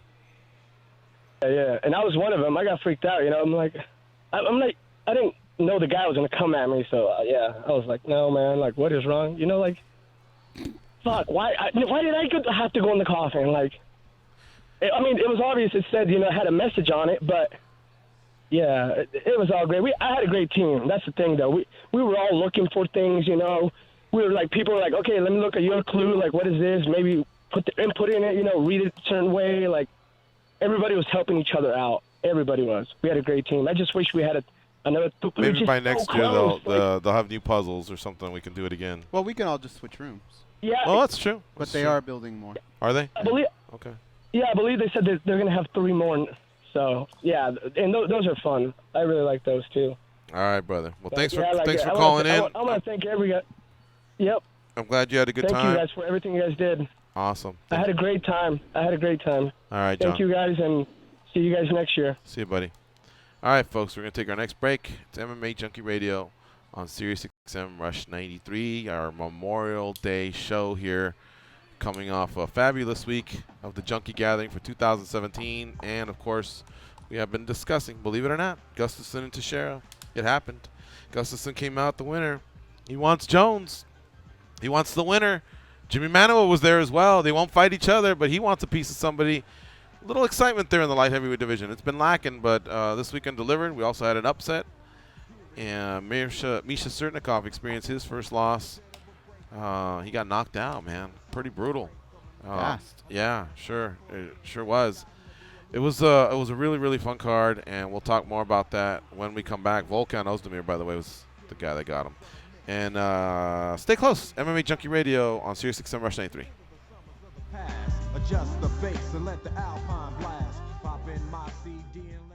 Speaker 19: Yeah, and I was one of them. I got freaked out, you know. I'm like, I didn't know the guy was going to come at me, so, yeah. I was like, no, man, like, what is wrong? You know, like, fuck, why did I have to go in the coffin? Like, I mean, it was obvious it said, you know, it had a message on it, but, yeah, it was all great. I had a great team. That's the thing, though. We were all looking for things, you know. We were like, people were like, okay, let me look at your clue. Like, what is this? Maybe put the input in it, you know, read it a certain way. Like, everybody was helping each other out. Everybody was. We had a great team. I just wish we had another.
Speaker 8: Maybe by next year they'll have new puzzles or something. We can do it again.
Speaker 1: Well, we can all just switch rooms.
Speaker 19: Yeah.
Speaker 8: Well, that's true.
Speaker 1: But
Speaker 8: That's
Speaker 1: they
Speaker 8: true.
Speaker 1: are building more.
Speaker 8: Are they?
Speaker 19: I believe.
Speaker 8: Okay.
Speaker 19: Yeah, I believe they said that they're going to have 3 more. So, yeah, and those are fun. I really like those, too.
Speaker 8: All right, brother. Well,
Speaker 19: But,
Speaker 8: thanks
Speaker 19: yeah,
Speaker 8: for
Speaker 19: I
Speaker 8: calling in.
Speaker 19: I want to thank every guy. Yep.
Speaker 8: I'm glad you had a good time.
Speaker 19: Thank you guys for everything you guys did.
Speaker 8: Awesome.
Speaker 19: I had a great time. All
Speaker 8: right, John.
Speaker 19: Thank you guys, and see you guys next year.
Speaker 8: See you, buddy. All right, folks, we're going to take our next break. It's MMA Junkie Radio on Sirius XM Rush 93, our Memorial Day show here, coming off a fabulous week of the Junkie Gathering for 2017. And, of course, we have been discussing, believe it or not, Gustafsson and Teixeira. It happened. Gustafsson came out the winner. He wants Jones. He wants the winner. Jimmy Manuwa was there as well. They won't fight each other, but he wants a piece of somebody. A little excitement there in the light heavyweight division. It's been lacking, but this weekend delivered. We also had an upset. And Misha Sertnikov experienced his first loss. He got knocked out, man. Pretty brutal.
Speaker 1: Fast.
Speaker 8: Yeah, sure. It sure was. It was a really, really fun card, and we'll talk more about that when we come back. Volkan Ozdemir, by the way, was the guy that got him. And stay close. MMA Junkie Radio on Sirius XM Rush 93.
Speaker 16: Adjust the bass and let the Alpine blast. Pop in my CD and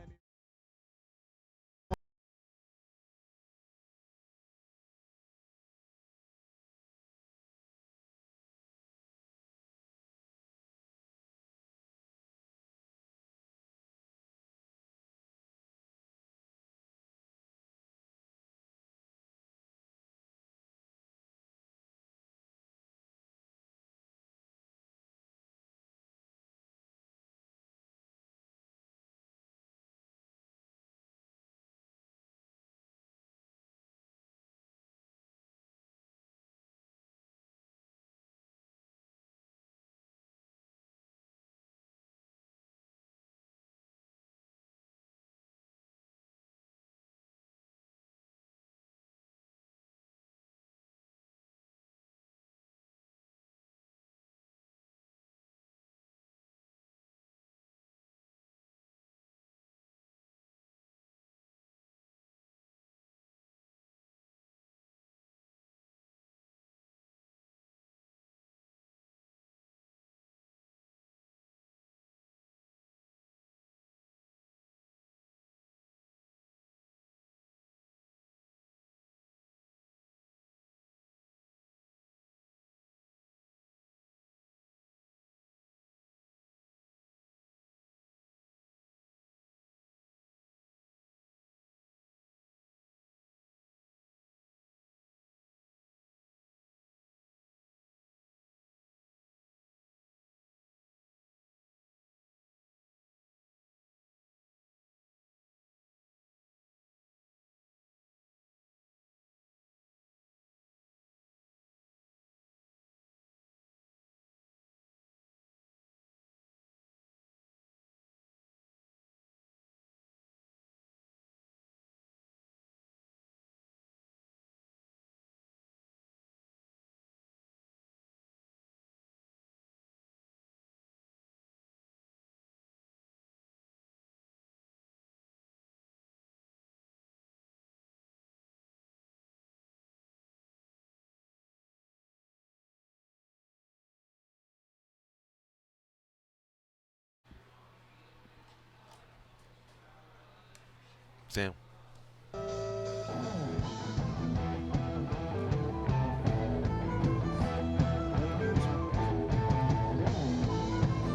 Speaker 8: Sam.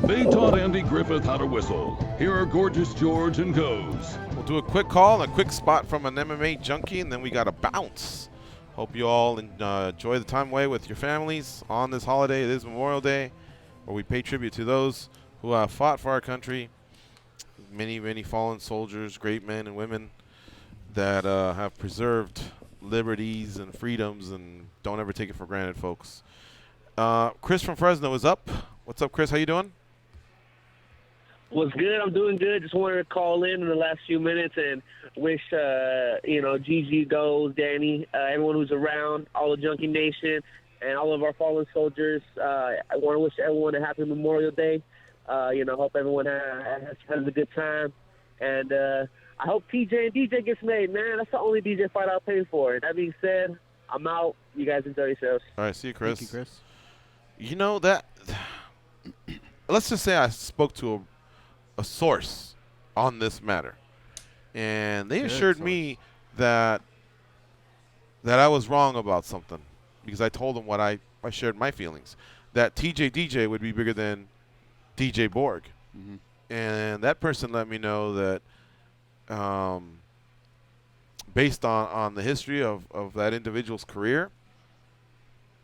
Speaker 5: They taught Andy Griffith how to whistle. Here are Gorgeous George and Goes.
Speaker 8: We'll do a quick call and a quick spot from an MMA junkie, and then we got a bounce. Hope you all enjoy the time away with your families on this holiday. It is Memorial Day, where we pay tribute to those who have fought for our country. Many, many fallen soldiers, great men and women that have preserved liberties and freedoms, and don't ever take it for granted, folks. Chris from Fresno is up. What's up, Chris? How you doing?
Speaker 20: What's good? I'm doing good. Just wanted to call in the last few minutes and wish, Gigi, Goes, Danny, everyone who's around, all the Junkie Nation, and all of our fallen soldiers. I want to wish everyone a happy Memorial Day. Hope everyone has a good time. And I hope TJ and DJ gets made, man. That's the only DJ fight I'll pay for. That being said, I'm out. You guys enjoy yourselves.
Speaker 8: All right, see you, Chris.
Speaker 1: Thank you, Chris.
Speaker 8: You know that. Let's just say I spoke to a source on this matter, and they assured me that I was wrong about something, because I told them what I shared my feelings, that TJ DJ would be bigger than DJ Borg.
Speaker 1: Mm-hmm.
Speaker 8: And that person let me know that based on the history of that individual's career,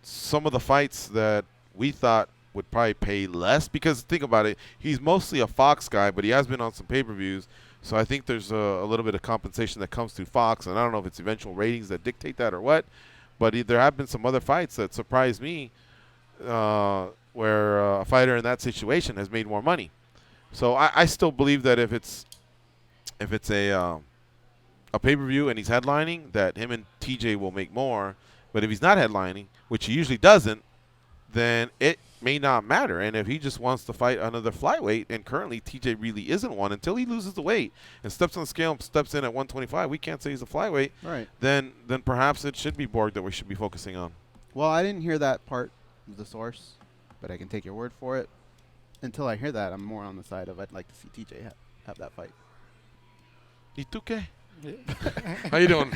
Speaker 8: some of the fights that we thought would probably pay less, because think about it, he's mostly a Fox guy, but he has been on some pay-per-views, so I think there's a little bit of compensation that comes through Fox, and I don't know if it's eventual ratings that dictate that or what, but there have been some other fights that surprised me where a fighter in that situation has made more money. So I still believe that if it's a pay-per-view and he's headlining, that him and TJ will make more, but if he's not headlining, which he usually doesn't, then it may not matter. And if he just wants to fight another flyweight, and currently TJ really isn't one until he loses the weight and steps on the scale and steps in at 125, we can't say he's a flyweight.
Speaker 1: Right.
Speaker 8: Then perhaps it should be Borg that we should be focusing on.
Speaker 1: Well, I didn't hear that part of the source, but I can take your word for it. Until I hear that, I'm more on the side of I'd like to see TJ have that fight.
Speaker 8: ¿Y tú qué?
Speaker 21: Yeah.
Speaker 8: How you doing?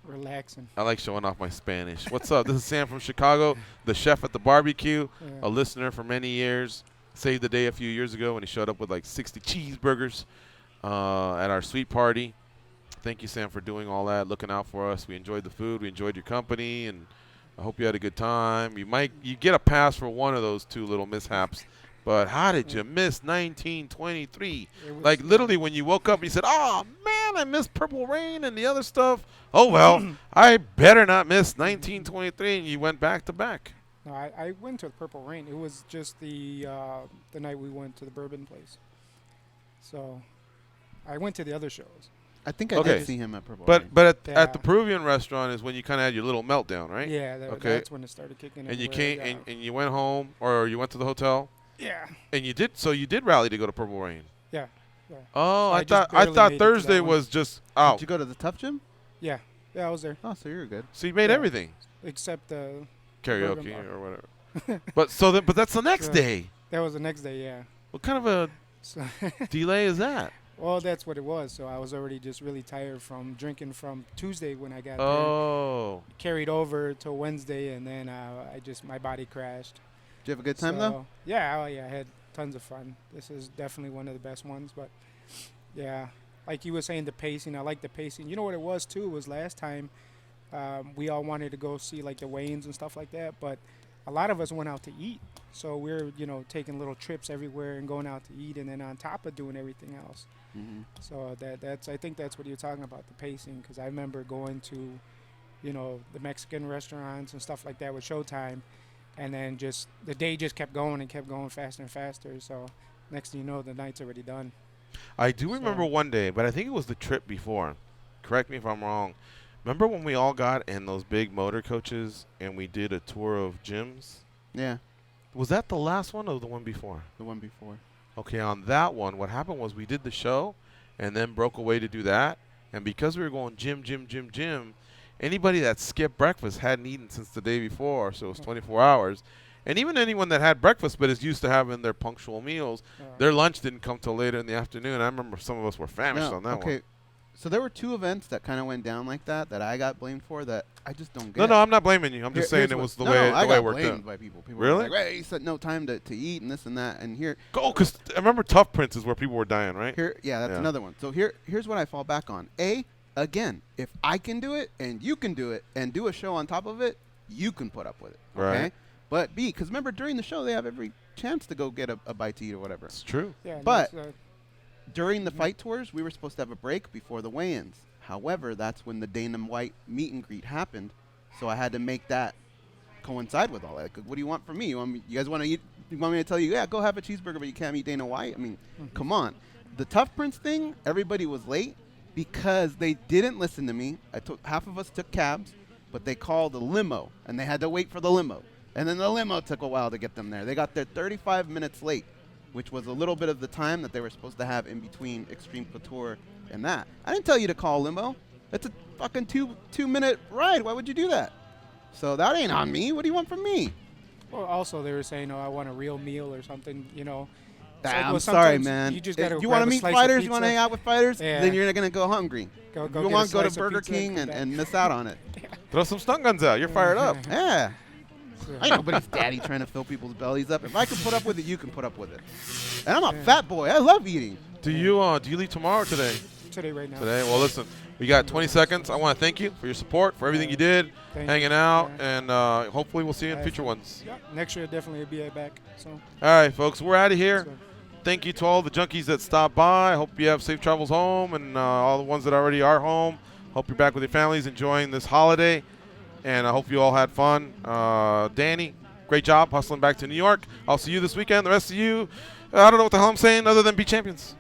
Speaker 21: Relaxing.
Speaker 8: I like showing off my Spanish. What's up? This is Sam from Chicago, the chef at the barbecue, a listener for many years. Saved the day a few years ago when he showed up with like 60 cheeseburgers at our sweet party. Thank you, Sam, for doing all that, looking out for us. We enjoyed the food. We enjoyed your company, and I hope you had a good time. You get a pass for one of those two little mishaps. But how did you miss 1923? Like, literally, when you woke up, you said, oh, man, I missed Purple Rain and the other stuff. Oh, well, I better not miss 1923. And you went back to back.
Speaker 21: No, I went to the Purple Rain. It was just the night we went to the bourbon place. So I went to the other shows.
Speaker 1: I think I did see him at Purple Rain.
Speaker 8: But at the Peruvian restaurant is when you kind of had your little meltdown, right?
Speaker 21: Yeah, that's when it started kicking in.
Speaker 8: And you came and you went home, or you went to the hotel?
Speaker 21: Yeah.
Speaker 8: And you did rally to go to Purple Rain.
Speaker 21: Yeah.
Speaker 8: Oh,
Speaker 21: So
Speaker 8: I thought Thursday was just out.
Speaker 1: Did you go to the Tough Gym?
Speaker 21: Yeah. Yeah, I was there.
Speaker 1: Oh, so you're good.
Speaker 8: So you made everything.
Speaker 21: Except the
Speaker 8: karaoke or whatever. But that's the next day.
Speaker 21: That was the next day, yeah.
Speaker 8: What kind of a delay is that?
Speaker 21: Well, that's what it was. So I was already just really tired from drinking from Tuesday when I got
Speaker 8: there.
Speaker 21: Carried over to Wednesday, and then my body crashed.
Speaker 1: Did you have a good time though?
Speaker 21: Yeah, I had tons of fun. This is definitely one of the best ones. But yeah, like you were saying, the pacing. I like the pacing. You know what it was too? Was last time we all wanted to go see like the weigh-ins and stuff like that, but a lot of us went out to eat. So we're taking little trips everywhere and going out to eat, and then on top of doing everything else.
Speaker 1: Mm-hmm.
Speaker 21: So I think that's what you're talking about, the pacing, because I remember going to, the Mexican restaurants and stuff like that with Showtime, and then just the day just kept going and kept going faster and faster. So next thing you know, the night's already done.
Speaker 8: I do remember one day, but I think it was the trip before. Correct me if I'm wrong. Remember when we all got in those big motor coaches and we did a tour of gyms?
Speaker 1: Yeah.
Speaker 8: Was that the last one or the one before?
Speaker 1: The one before.
Speaker 8: Okay, on that one, what happened was we did the show and then broke away to do that. And because we were going gym, anybody that skipped breakfast hadn't eaten since the day before, so it was 24 hours. And even anyone that had breakfast but is used to having their punctual meals, their lunch didn't come till later in the afternoon. I remember some of us were famished on that one.
Speaker 1: Okay, So there were 2 events that kind of went down like that I got blamed for that I just don't get.
Speaker 8: No, I'm not blaming you. I'm just saying it was the way
Speaker 1: I
Speaker 8: it
Speaker 1: got
Speaker 8: worked
Speaker 1: blamed
Speaker 8: out.
Speaker 1: by people. People
Speaker 8: Really?
Speaker 1: were like, "Hey, you said no time to eat and this and that." And here,
Speaker 8: Because I remember Tough Prince is where people were dying, right?
Speaker 1: that's another one. So here's what I fall back on. Again, if I can do it and you can do it and do a show on top of it, you can put up with it. Okay?
Speaker 8: Right.
Speaker 1: But B, because remember during the show they have every chance to go get a bite to eat or whatever.
Speaker 8: It's true.
Speaker 21: Yeah,
Speaker 1: But during the fight tours, we were supposed to have a break before the weigh-ins. However, that's when the Dana White meet and greet happened, so I had to make that coincide with all that. What do you want from me? You guys want to eat? You want me to tell you, yeah, go have a cheeseburger, but you can't eat Dana White? I mean, come on. The Tough Prince thing, everybody was late because they didn't listen to me. Half of us took cabs, but they called a limo, and they had to wait for the limo. And then the limo took a while to get them there. They got there 35 minutes late, which was a little bit of the time that they were supposed to have in between Extreme Couture and that. I didn't tell you to call limo. It's a fucking two-minute ride. Why would you do that? So that ain't on me. What do you want from me?
Speaker 21: Well, also they were saying, I want a real meal or something, It's like,
Speaker 1: I'm
Speaker 21: well,
Speaker 1: sorry,
Speaker 21: sometimes
Speaker 1: man.
Speaker 21: You just gotta
Speaker 1: you want to
Speaker 21: grab a
Speaker 1: meet
Speaker 21: slice of
Speaker 1: fighters? You want to
Speaker 21: pizza.
Speaker 1: hang out with fighters?
Speaker 21: Yeah.
Speaker 1: Then you're not going to go hungry.
Speaker 21: Go
Speaker 1: you
Speaker 21: get a
Speaker 1: want to go to
Speaker 21: slice of
Speaker 1: Burger
Speaker 21: pizza and
Speaker 1: King
Speaker 21: come
Speaker 1: and miss out on it.
Speaker 8: Throw some stun guns out. You're fired up.
Speaker 1: Yeah. I ain't nobody's daddy trying to fill people's bellies up. If I can put up with it, you can put up with it. And I'm a fat boy. I love eating.
Speaker 8: Do you leave tomorrow or today?
Speaker 21: Today, right now.
Speaker 8: Today. Well, listen, we got 20 seconds. I want to thank you for your support, for everything you did, hanging out, and hopefully we'll see you in future ones.
Speaker 21: Yeah, next year definitely will be back. So.
Speaker 8: All right, folks, we're out of here. Thank you to all the junkies that stopped by. I hope you have safe travels home, and all the ones that already are home. Hope you're back with your families enjoying this holiday, and I hope you all had fun. Danny, great job hustling back to New York. I'll see you this weekend. The rest of you, I don't know what the hell I'm saying other than be champions.